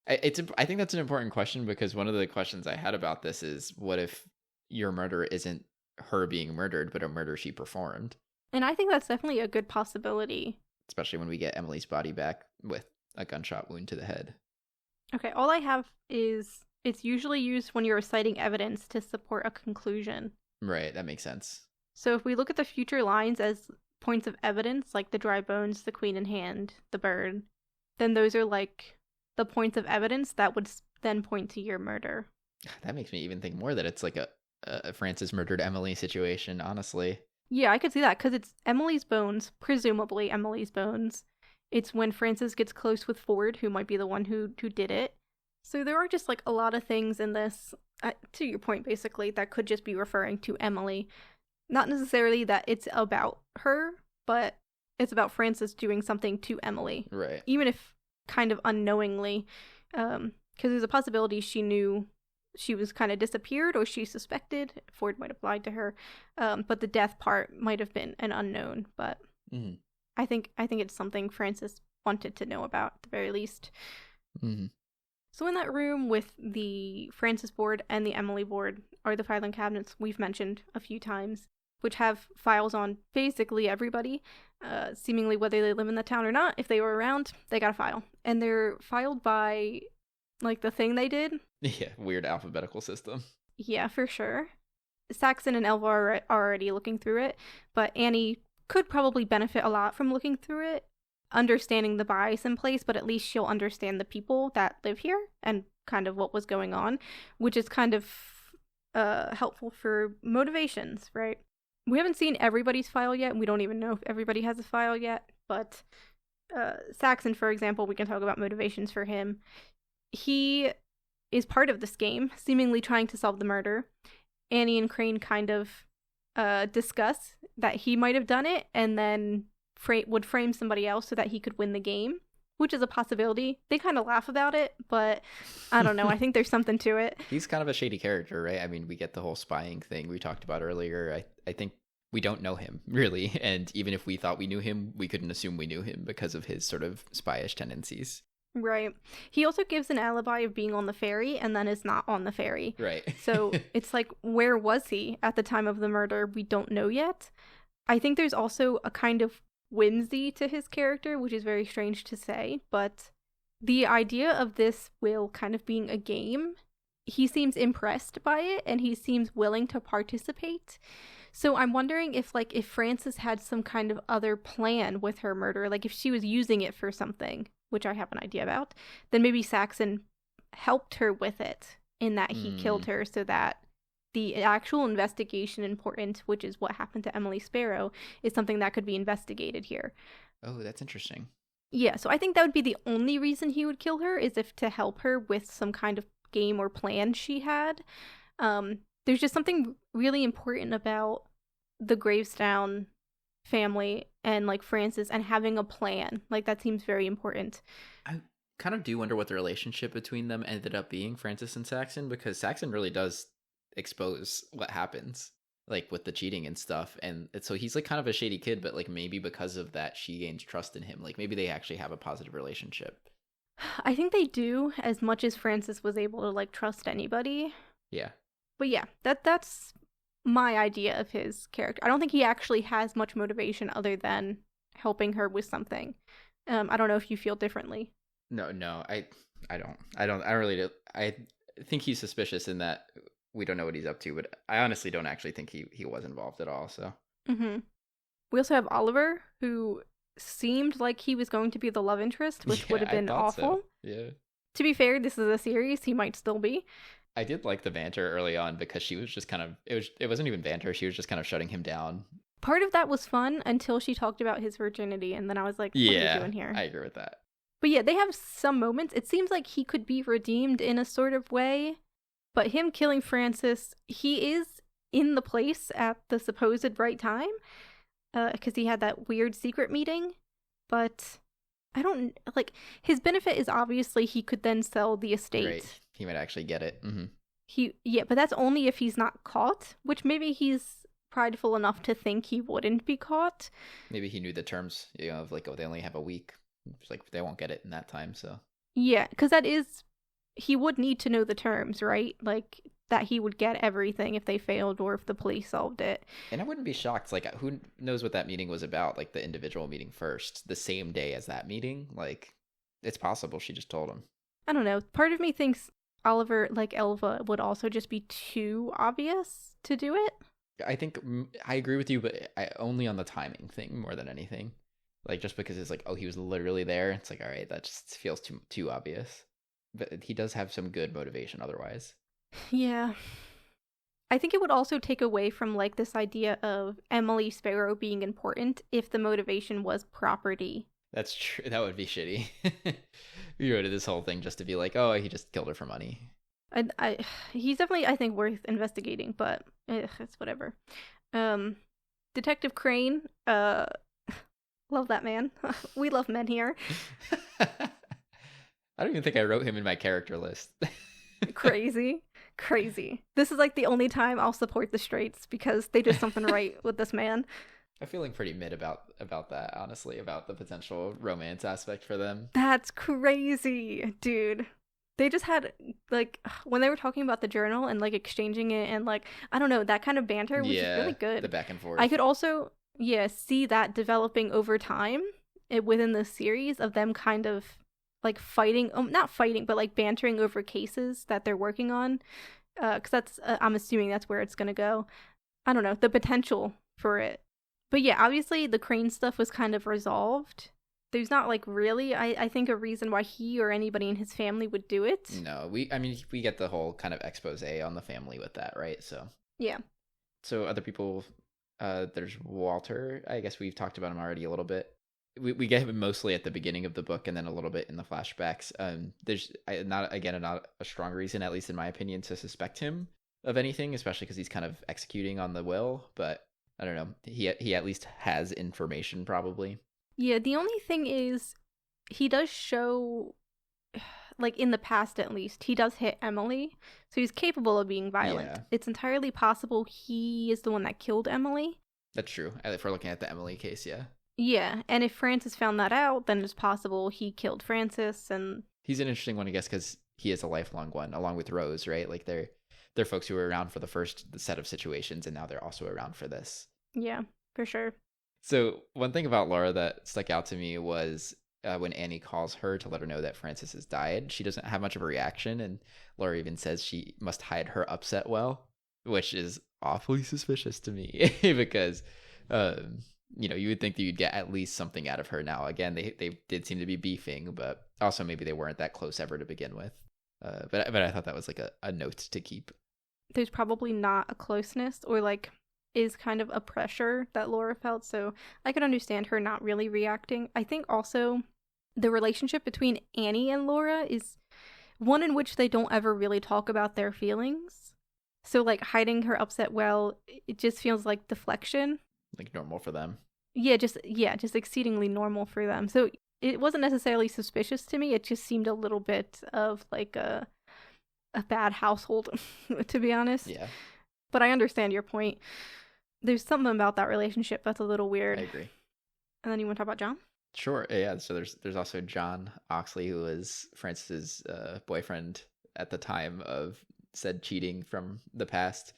I think that's an important question because one of the questions I had about this is, what if your murder isn't her being murdered, but a murder she performed? And I think that's definitely a good possibility. Especially when we get Emily's body back with a gunshot wound to the head. Okay, all I have is it's usually used when you're citing evidence to support a conclusion. Right, that makes sense. So if we look at the future lines as points of evidence, like the dry bones, the queen in hand, the bird, then those are like the points of evidence that would then point to your murder. That makes me even think more that it's like a Frances murdered Emily situation, honestly. Yeah, I could see that, because it's Emily's bones, presumably Emily's bones. It's when Frances gets close with Ford, who might be the one who did it. So there are just, like, a lot of things in this, to your point, basically, that could just be referring to Emily. Not necessarily that it's about her, but it's about Frances doing something to Emily. Right. Even if kind of unknowingly, because there's a possibility she knew she was kind of disappeared, or she suspected Ford might have lied to her, but the death part might have been an unknown. But I think it's something Frances wanted to know about at the very least. So in that room with the Frances board and the Emily board are the filing cabinets we've mentioned a few times, which have files on basically everybody, seemingly whether they live in the town or not. If they were around, they got a file. And they're filed by, like, the thing they did. Yeah, weird alphabetical system. Yeah, for sure. Saxon and Elva are already looking through it, but Annie could probably benefit a lot from looking through it, understanding the bias in place, but at least she'll understand the people that live here and kind of what was going on, which is kind of helpful for motivations, right? We haven't seen everybody's file yet, and we don't even know if everybody has a file yet, but Saxon, for example, we can talk about motivations for him. He is part of this game, seemingly trying to solve the murder. Annie and Crane kind of discuss that he might have done it, and then would frame somebody else so that he could win the game, which is a possibility. They kind of laugh about it, but I don't know. I think there's something to it. He's kind of a shady character, right? I mean, we get the whole spying thing we talked about earlier. I think we don't know him, really. And even if we thought we knew him, we couldn't assume we knew him because of his sort of spyish tendencies. Right. He also gives an alibi of being on the ferry and then is not on the ferry. Right. So it's like, where was he at the time of the murder? We don't know yet. I think there's also a kind of whimsy to his character, which is very strange to say, but the idea of this will kind of being a game, he seems impressed by it and he seems willing to participate. So I'm wondering if Frances had some kind of other plan with her murder, like if she was using it for something, which I have an idea about, then maybe Saxon helped her with it in that he killed her so that the actual investigation important, which is what happened to Emily Sparrow, is something that could be investigated here. Oh, that's interesting. Yeah, so I think that would be the only reason he would kill her, is if to help her with some kind of game or plan she had. There's just something really important about the Gravestown family and like Frances and having a plan. Like that seems very important. I kind of do wonder what the relationship between them ended up being, Frances and Saxon, because Saxon really does expose what happens, like with the cheating and stuff, and so he's like kind of a shady kid, but like maybe because of that she gains trust in him. Like maybe they actually have a positive relationship. I think they do, as much as Frances was able to like trust anybody. Yeah. But yeah, that's my idea of his character. I don't think he actually has much motivation other than helping her with something. I don't know if you feel differently. No, I really do. I think he's suspicious in that we don't know what he's up to, but I honestly don't actually think he was involved at all. So we also have Oliver, who seemed like he was going to be the love interest, which would have been awful. So. Yeah. To be fair, this is a series. He might still be. I did like the banter early on because she was just kind of it wasn't even banter. She was just kind of shutting him down. Part of that was fun until she talked about his virginity, and then I was like, what are you doing here? I agree with that. But yeah, they have some moments. It seems like he could be redeemed in a sort of way. But him killing Frances, he is in the place at the supposed right time, because he had that weird secret meeting. But I don't, like, his benefit is obviously he could then sell the estate. Right. He might actually get it. Yeah, but that's only if he's not caught, which maybe he's prideful enough to think he wouldn't be caught. Maybe he knew the terms, of like, oh, they only have a week. It's like they won't get it in that time, so. Yeah, because he would need to know the terms, right? Like, that he would get everything if they failed or if the police solved it. And I wouldn't be shocked. Like, who knows what that meeting was about? Like, the individual meeting first, the same day as that meeting? Like, it's possible she just told him. I don't know. Part of me thinks Oliver, like Elva, would also just be too obvious to do it. I think I agree with you, but only on the timing thing more than anything. Like, just because it's like, oh, he was literally there. It's like, all right, that just feels too obvious. But he does have some good motivation otherwise. Yeah. I think it would also take away from, like, this idea of Emily Sparrow being important if the motivation was property. That's true. That would be shitty. You wrote this whole thing just to be like, oh, he just killed her for money. He's definitely, I think, worth investigating, but it's whatever. Detective Crane, love that man. We love men here. I don't even think I wrote him in my character list. Crazy. This is like the only time I'll support the straights because they did something right with this man. I'm feeling pretty mid about that, honestly, about the potential romance aspect for them. That's crazy, dude. They just had, like, when they were talking about the journal and, like, exchanging it and, like, I don't know, that kind of banter was just really good. The back and forth. I could also, see that developing over time within the series of them kind of, like, fighting, not fighting, but, like, bantering over cases that they're working on. Because that's, I'm assuming that's where it's going to go. I don't know, the potential for it. But yeah, obviously the Crane stuff was kind of resolved. There's not like really, I think, a reason why he or anybody in his family would do it. No, we get the whole kind of expose on the family with that, right? So yeah. So other people, there's Walter. I guess we've talked about him already a little bit. We get him mostly at the beginning of the book and then a little bit in the flashbacks. There's not a strong reason, at least in my opinion, to suspect him of anything, especially because he's kind of executing on the will. But I don't know. He at least has information, probably. Yeah, the only thing is he does show, like in the past at least, he does hit Emily. So he's capable of being violent. Yeah. It's entirely possible he is the one that killed Emily. That's true. If we're looking at the Emily case, yeah. Yeah, and if Francis found that out, then it's possible he killed Francis. And he's an interesting one, I guess, because he is a lifelong one, along with Rose, right? Like they're folks who were around for the first set of situations, and now they're also around for this. Yeah, for sure. So one thing about Laura that stuck out to me was when Annie calls her to let her know that Francis has died. She doesn't have much of a reaction, and Laura even says she must hide her upset well, which is awfully suspicious to me because, you would think that you'd get at least something out of her. Now, again, they did seem to be beefing, but also maybe they weren't that close ever to begin with. But I thought that was like a note to keep. There's probably not a closeness or like is kind of a pressure that Laura felt, so I could understand her not really reacting. I think also the relationship between Annie and Laura is one in which they don't ever really talk about their feelings. So like hiding her upset well, it just feels like deflection. Like normal for them. Yeah, just exceedingly normal for them. So it wasn't necessarily suspicious to me. It just seemed a little bit of like a bad household, to be honest. Yeah. But I understand your point. There's something about that relationship that's a little weird. I agree. And then you want to talk about John? Sure. Yeah. So there's also John Oxley, who was Francis's boyfriend at the time of said cheating from the past.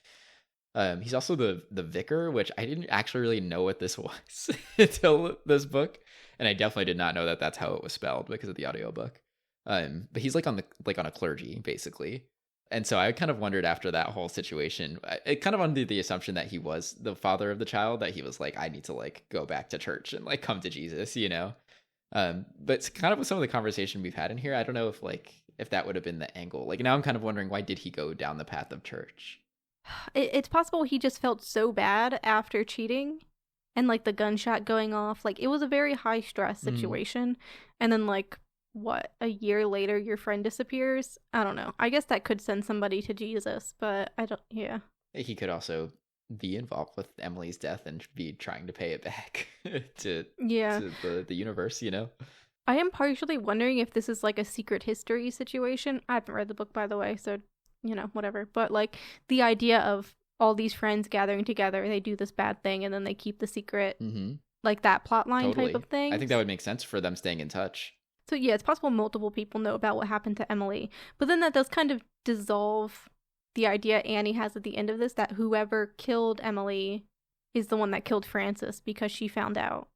He's also the vicar, which I didn't actually really know what this was until this book, and I definitely did not know that that's how it was spelled because of the audiobook. But he's on a clergy basically. And so I kind of wondered after that whole situation, it kind of under the assumption that he was the father of the child, that he was like, I need to like go back to church and like come to Jesus, But it's kind of with some of the conversation we've had in here, I don't know if that would have been the angle. Like now I'm kind of wondering, why did he go down the path of church? It's possible he just felt so bad after cheating and like the gunshot going off. Like it was a very high stress situation. And then like, a year later your friend disappears? I don't know. I guess that could send somebody to Jesus, but I don't. Yeah, he could also be involved with Emily's death and be trying to pay it back to the universe, I am partially wondering if this is like a secret history situation. I haven't read the book, by the way, so whatever. But like the idea of all these friends gathering together, they do this bad thing and then they keep the secret, like that plotline type of thing. I think that would make sense for them staying in touch. So yeah, it's possible multiple people know about what happened to Emily. But then that does kind of dissolve the idea Annie has at the end of this, that whoever killed Emily is the one that killed Francis because she found out.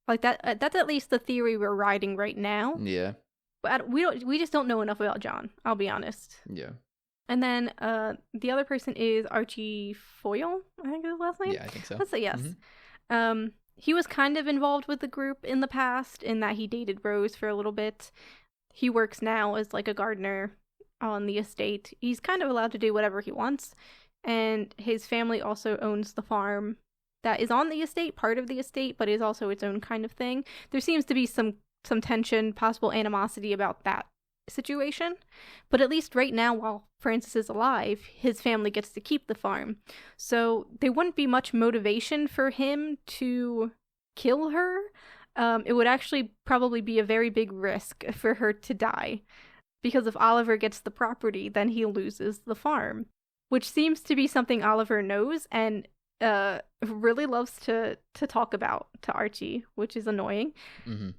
Like that's at least the theory we're riding right now. Yeah. But we just don't know enough about John, I'll be honest. Yeah. And then the other person is Archie Foyle, I think is his last name. Yeah, I think so. Let's say yes. He was kind of involved with the group in the past in that he dated Rose for a little bit. He works now as like a gardener on the estate. He's kind of allowed to do whatever he wants. And his family also owns the farm that is on the estate, part of the estate, but is also its own kind of thing. There seems to be some tension, possible animosity about that situation. But at least right now, while Francis is alive, his family gets to keep the farm. So there wouldn't be much motivation for him to kill her. It would actually probably be a very big risk for her to die. Because if Oliver gets the property, then he loses the farm. Which seems to be something Oliver knows and really loves to talk about to Archie, which is annoying. Mm-hmm.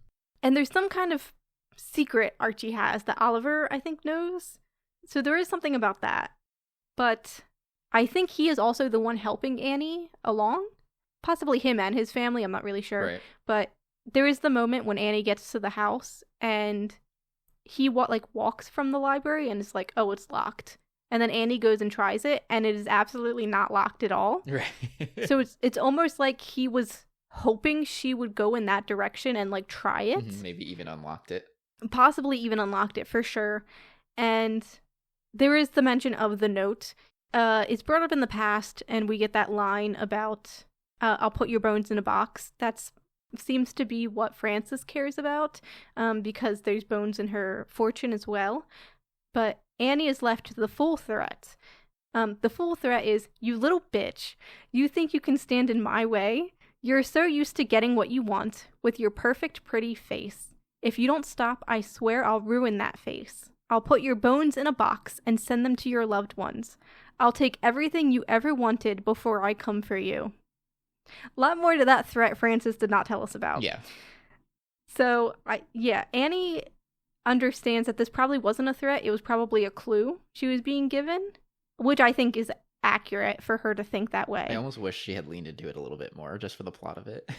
And there's some kind of secret Archie has that Oliver, I think, knows. So there is something about that. But I think he is also the one helping Annie along. Possibly him and his family, I'm not really sure. Right. But there is the moment when Annie gets to the house and he walks from the library and is like, oh, it's locked. And then Annie goes and tries it, and it is absolutely not locked at all. Right. So it's almost like he was hoping she would go in that direction and like try it. Mm-hmm. Maybe even unlocked it. Possibly even unlocked it for sure. And there is the mention of the note. It's brought up in the past, and we get that line about, I'll put your bones in a box. That seems to be what Frances cares about, because there's bones in her fortune as well. But Annie is left to the full threat. The full threat is, you little bitch, you think you can stand in my way? You're so used to getting what you want, with your perfect pretty face. If you don't stop, I swear I'll ruin that face. I'll put your bones in a box and send them to your loved ones. I'll take everything you ever wanted before I come for you. A lot more to that threat Frances did not tell us about. Yeah. So, Annie understands that this probably wasn't a threat. It was probably a clue she was being given, which I think is accurate for her to think that way. I almost wish she had leaned into it a little bit more just for the plot of it.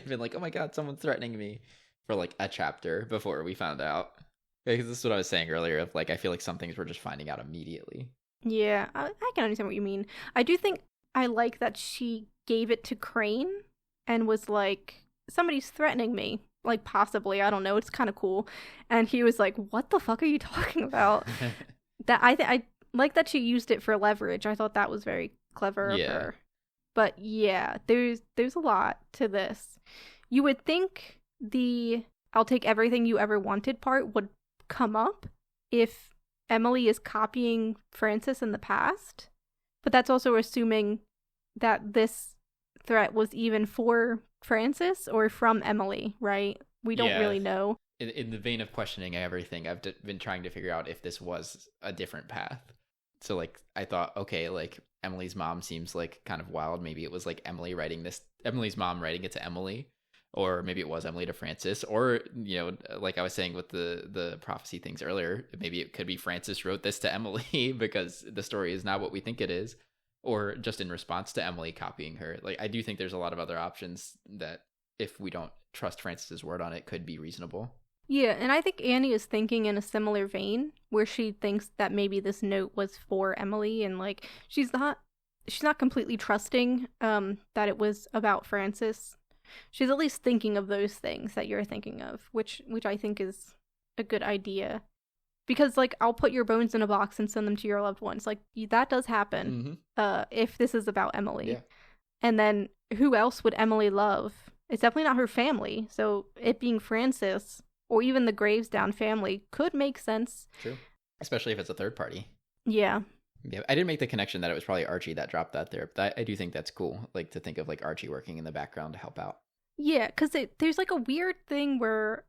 Been like, oh my god, someone's threatening me for like a chapter before we found out. Because this is what I was saying earlier of like, I feel like some things we're just finding out immediately. Yeah, I can understand what you mean. I do think I like that she gave it to Crane and was like, somebody's threatening me. Like, possibly, I don't know, it's kind of cool. And he was like, what the fuck are you talking about? I like that she used it for leverage. I thought that was very clever of her. But yeah, there's a lot to this. You would think the I'll take everything you ever wanted part would come up if Emily is copying Frances in the past. But that's also assuming that this threat was even for Frances or from Emily, right? We don't really know. In the vein of questioning everything, I've been trying to figure out if this was a different path. So like, I thought, okay, like Emily's mom seems like kind of wild. Maybe it was like Emily's mom writing it to Emily, or maybe it was Emily to Frances, or, you know, like I was saying with the prophecy things earlier, maybe it could be Frances wrote this to Emily because the story is not what we think it is. Or just in response to Emily copying her. Like, I do think there's a lot of other options that, if we don't trust Frances's word on it, could be reasonable. Yeah, and I think Annie is thinking in a similar vein, where she thinks that maybe this note was for Emily, and like she's not completely trusting that it was about Frances. She's at least thinking of those things that you're thinking of, which I think is a good idea. Because, like, I'll put your bones in a box and send them to your loved ones. Like, that does happen, if this is about Emily. Yeah. And then, who else would Emily love? It's definitely not her family. So, it being Frances, or even the Gravesdown family, could make sense. True. Especially if it's a third party. Yeah. Yeah, I didn't make the connection that it was probably Archie that dropped that there. But I do think that's cool, like, to think of, like, Archie working in the background to help out. Yeah, because there's, like, a weird thing where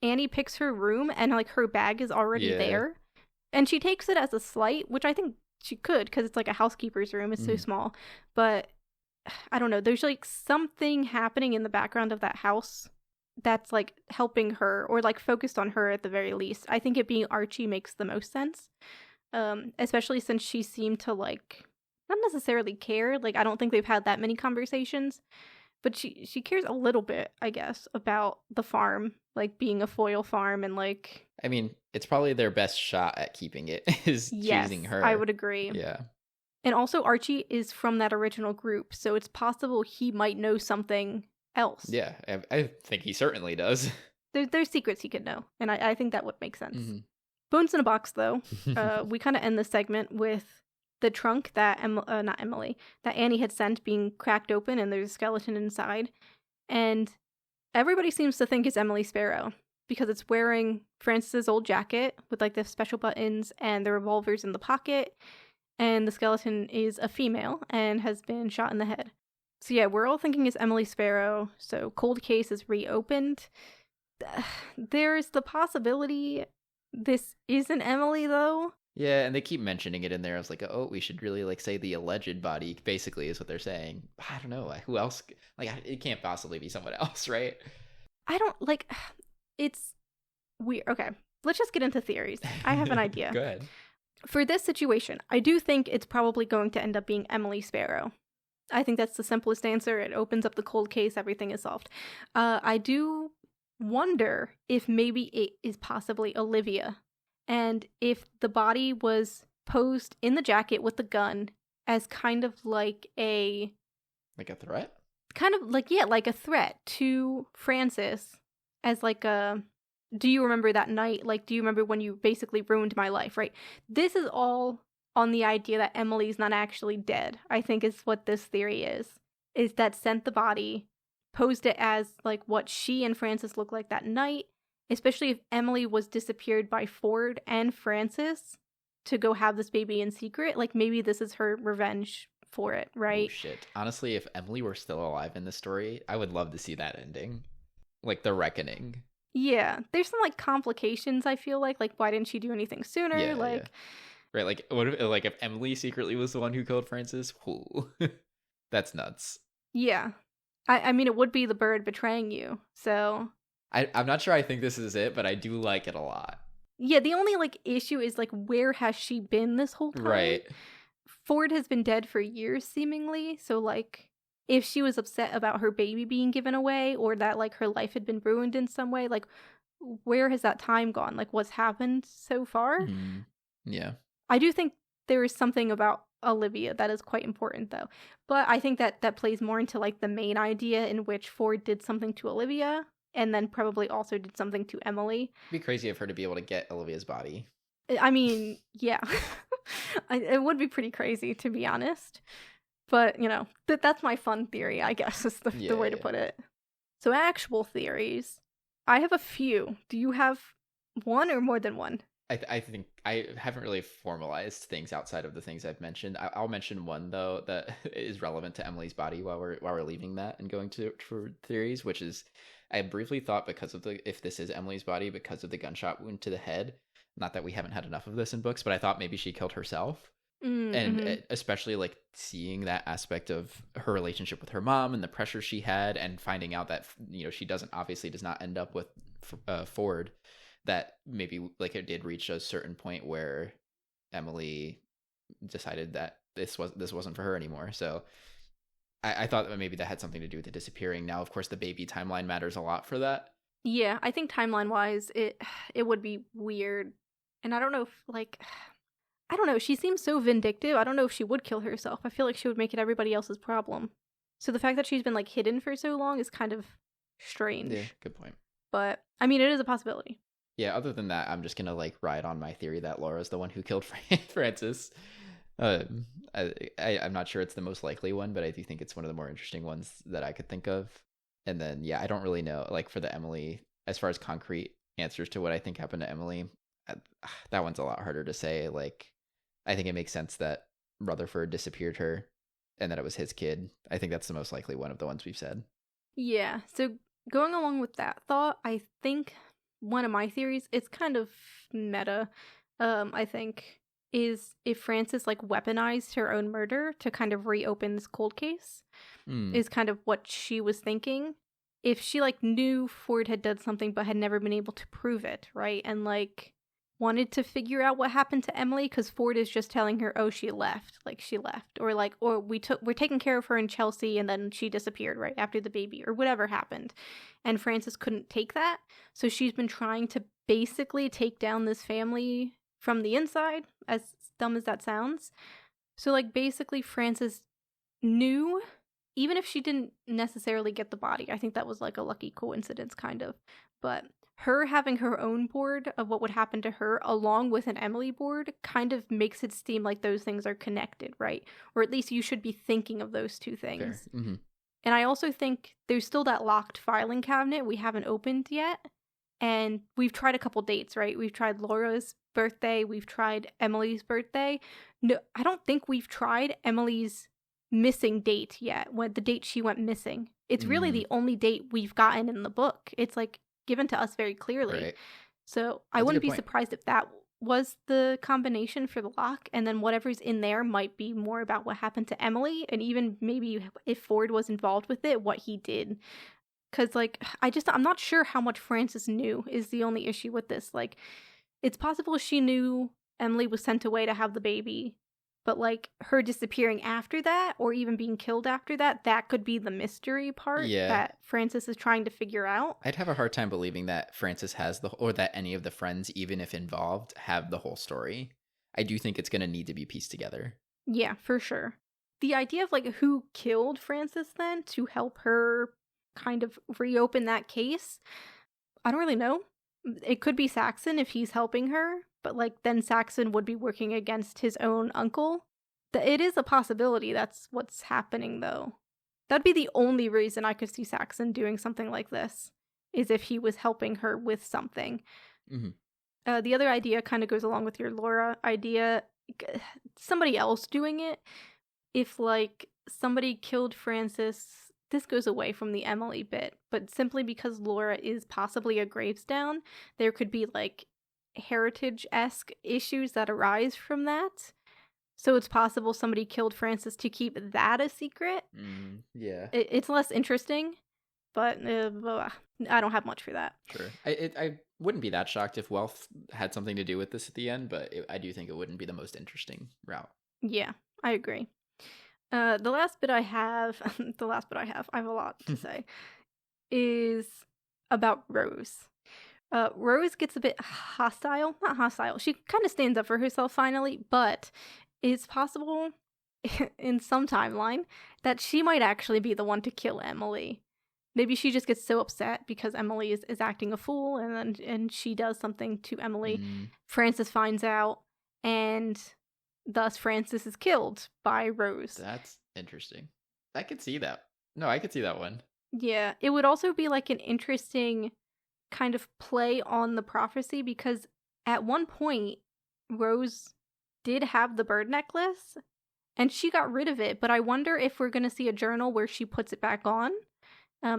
Annie picks her room and like her bag is already there, and she takes it as a slight, which I think she could because it's like a housekeeper's room. It's so small, but I don't know. There's like something happening in the background of that house that's like helping her or like focused on her at the very least. I think it being Archie makes the most sense, especially since she seemed to like not necessarily care. Like I don't think they've had that many conversations. But she cares a little bit, I guess, about the farm, like being a foil farm and like... I mean, it's probably their best shot at keeping it is choosing her. I would agree. Yeah. And also Archie is from that original group, so it's possible he might know something else. Yeah, I think he certainly does. There's secrets he could know, and I think that would make sense. Mm-hmm. Bones in a box, though. We kind of end this segment with the trunk that that Annie had sent being cracked open and there's a skeleton inside. And everybody seems to think it's Emily Sparrow. because it's wearing Francis's old jacket with like the special buttons and the revolvers in the pocket. And the skeleton is a female and has been shot in the head. So yeah, we're all thinking it's Emily Sparrow. So cold case is reopened. There's the possibility this isn't Emily, though. Yeah, and they keep mentioning it in there. I was like, oh, we should really like say the alleged body, basically, is what they're saying. I don't know. Who else? Like, it can't possibly be someone else, right? I don't, like, it's weird. Okay, let's just get into theories. I have an idea. Go ahead. For this situation, I do think it's probably going to end up being Emily Sparrow. I think that's the simplest answer. It opens up the cold case. Everything is solved. I do wonder if maybe it is possibly Olivia. And if the body was posed in the jacket with the gun as kind of like a... Like a threat? Kind of like, yeah, like a threat to Francis as like a... Do you remember that night? Like, do you remember when you basically ruined my life, right? This is all on the idea that Emily's not actually dead, I think is what this theory is that sent the body, posed it as like what she and Francis looked like that night, especially if Emily was disappeared by Ford and Francis to go have this baby in secret. Like, maybe this is her revenge for it, right? Oh, shit. Honestly, if Emily were still alive in the story, I would love to see that ending. Like, the reckoning. Yeah, there's some like complications, I feel like why didn't she do anything sooner? Yeah, yeah. Right, like what if Emily secretly was the one who killed Francis? Ooh. That's nuts. Yeah. I mean, it would be the bird betraying you, so... I'm not sure I think this is it, but I do like it a lot. Yeah, the only like issue is like, where has she been this whole time? Right. Ford has been dead for years, seemingly, so like... If she was upset about her baby being given away, or that, like, her life had been ruined in some way, like, where has that time gone? Like, what's happened so far? Mm-hmm. Yeah. I do think there is something about Olivia that is quite important, though. But I think that plays more into, like, the main idea in which Ford did something to Olivia, and then probably also did something to Emily. It'd be crazy of her to be able to get Olivia's body. I mean, yeah. It would be pretty crazy, to be honest. But, you know, that's my fun theory, I guess, is the way to put it. So actual theories, I have a few. Do you have one or more than one? I think I haven't really formalized things outside of the things I've mentioned. I'll mention one, though, that is relevant to Emily's body while we're leaving that and going for theories, which is I briefly thought if this is Emily's body, because of the gunshot wound to the head. Not that we haven't had enough of this in books, but I thought maybe she killed herself. Mm-hmm. And especially like seeing that aspect of her relationship with her mom and the pressure she had, and finding out that, you know, she does not end up with Ford, that maybe like it did reach a certain point where Emily decided that this wasn't for her anymore. So I thought that maybe that had something to do with the disappearing. Now, of course, the baby timeline matters a lot for that. Yeah, I think timeline wise, it would be weird. And I don't know if like... I don't know, she seems so vindictive. I don't know if she would kill herself. I feel like she would make it everybody else's problem. So the fact that she's been, like, hidden for so long is kind of strange. Yeah, good point. But, I mean, it is a possibility. Yeah, other than that, I'm just gonna, like, ride on my theory that Laura's the one who killed Francis. I'm not sure it's the most likely one, but I do think it's one of the more interesting ones that I could think of. And then, yeah, I don't really know, like, for the Emily, as far as concrete answers to what I think happened to Emily, that one's a lot harder to say. Like, I think it makes sense that Rutherford disappeared her and that it was his kid. I think that's the most likely one of the ones we've said. Yeah, so going along with that thought, I think one of my theories, it's kind of meta, I think, is if Frances, like, weaponized her own murder to kind of reopen this cold case, is kind of what she was thinking. If she, like, knew Ford had done something but had never been able to prove it, right? And, like, wanted to figure out what happened to Emily, because Ford is just telling her, oh, she left, or we're taking care of her in Chelsea and then she disappeared right after the baby, or whatever happened, and Frances couldn't take that, so she's been trying to basically take down this family from the inside, as dumb as that sounds. So, like, basically Frances knew, even if she didn't necessarily get the body. I think that was like a lucky coincidence, kind of, but her having her own board of what would happen to her along with an Emily board kind of makes it seem like those things are connected, right? Or at least you should be thinking of those two things. Mm-hmm. And I also think there's still that locked filing cabinet we haven't opened yet. and we've tried a couple dates, right? We've tried Laura's birthday, we've tried Emily's birthday. No, I don't think we've tried Emily's missing date yet, when the date she went missing. It's really the only date we've gotten in the book. It's like given to us very clearly. Right. So I wouldn't be surprised if that was the combination for the lock, and then whatever's in there might be more about what happened to Emily, and even maybe if Ford was involved with it, what he did. Because, like, I'm not sure how much Frances knew is the only issue with this. Like, it's possible she knew Emily was sent away to have the baby, but, like, her disappearing after that, or even being killed after that, that could be the mystery part that Frances is trying to figure out. I'd have a hard time believing that Frances has or that any of the friends, even if involved, have the whole story. I do think it's going to need to be pieced together. Yeah, for sure. The idea of, like, who killed Frances then to help her kind of reopen that case, I don't really know. It could be Saxon if he's helping her, but, like, then Saxon would be working against his own uncle. It is a possibility that's what's happening, though. That'd be the only reason I could see Saxon doing something like this, is if he was helping her with something. Mm-hmm. The other idea kind of goes along with your Laura idea. Somebody else doing it. If, like, somebody killed Frances, this goes away from the Emily bit, but simply because Laura is possibly a Gravestown, there could be, like, heritage-esque issues that arise from that. So it's possible somebody killed Frances to keep that a secret. Yeah. It's less interesting, but I don't have much for that. Sure. I wouldn't be that shocked if wealth had something to do with this at the end, but I do think it wouldn't be the most interesting route. Yeah, I agree. The last bit I have, I have a lot to say, is about Rose. Rose gets a bit hostile. Not hostile. She kind of stands up for herself finally, but it's possible in some timeline that she might actually be the one to kill Emily. Maybe she just gets so upset because Emily is acting a fool, and she does something to Emily. Frances finds out, and thus Frances is killed by Rose. That's interesting. I could see that. No, I could see that one. Yeah, it would also be like an interesting kind of play on the prophecy, because at one point Rose did have the bird necklace and she got rid of it, but I wonder if we're going to see a journal where she puts it back on,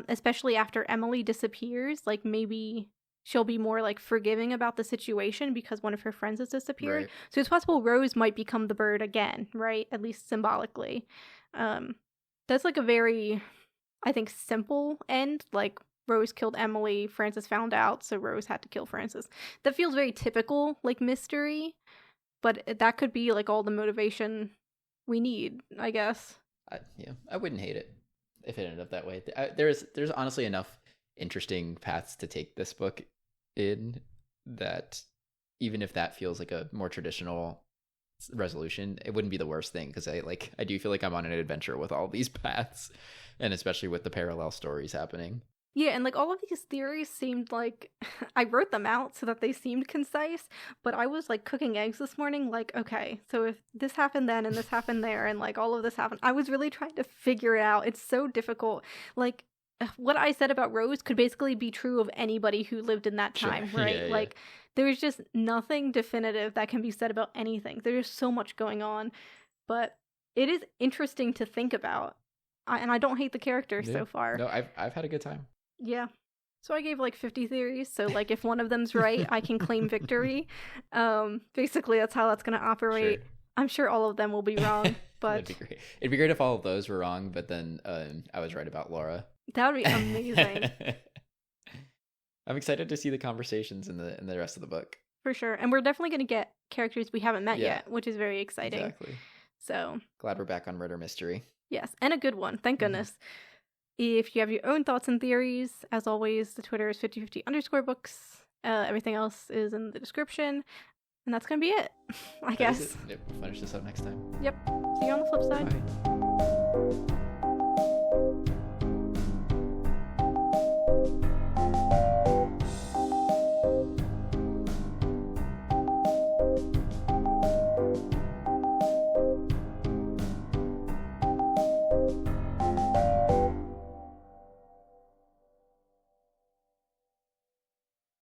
especially after Emily disappears. Like, maybe she'll be more, like, forgiving about the situation because one of her friends has disappeared. Right. So it's possible Rose might become the bird again, right? At least symbolically. That's, like, a very, I think, simple end. Like, Rose killed Emily, Frances found out, so Rose had to kill Frances. That feels very typical, like, mystery, but that could be, like, all the motivation we need, I guess. I wouldn't hate it if it ended up that way. There's honestly enough interesting paths to take this book in that even if that feels like a more traditional resolution, it wouldn't be the worst thing, because I do feel like I'm on an adventure with all these paths, and especially with the parallel stories happening. Yeah, and, like, all of these theories seemed like I wrote them out so that they seemed concise, but I was, like, cooking eggs this morning, like, okay, so if this happened then and this happened there and, like, all of this happened, I was really trying to figure it out. It's so difficult. Like, what I said about Rose could basically be true of anybody who lived in that time, sure. Right? Yeah, like, there's just nothing definitive that can be said about anything. There's so much going on, but it is interesting to think about, and I don't hate the characters so far. No, I've had a good time. Yeah. So I gave, like, 50 theories, so, like, if one of them's right, I can claim victory. Basically, that's how that's going to operate. Sure. I'm sure all of them will be wrong, but... That'd be great. It'd be great if all of those were wrong, but then I was right about Laura. That would be amazing. I'm excited to see the conversations in the rest of the book. For sure. And we're definitely going to get characters we haven't met yet, which is very exciting. Exactly. So... Glad we're back on Murder Mystery. Yes, and a good one. Thank goodness. If you have your own thoughts and theories, as always, the Twitter is 5050_books. Everything else is in the description. And that's going to be it, I guess. Yep, we'll finish this up next time. Yep. See you on the flip side. Bye.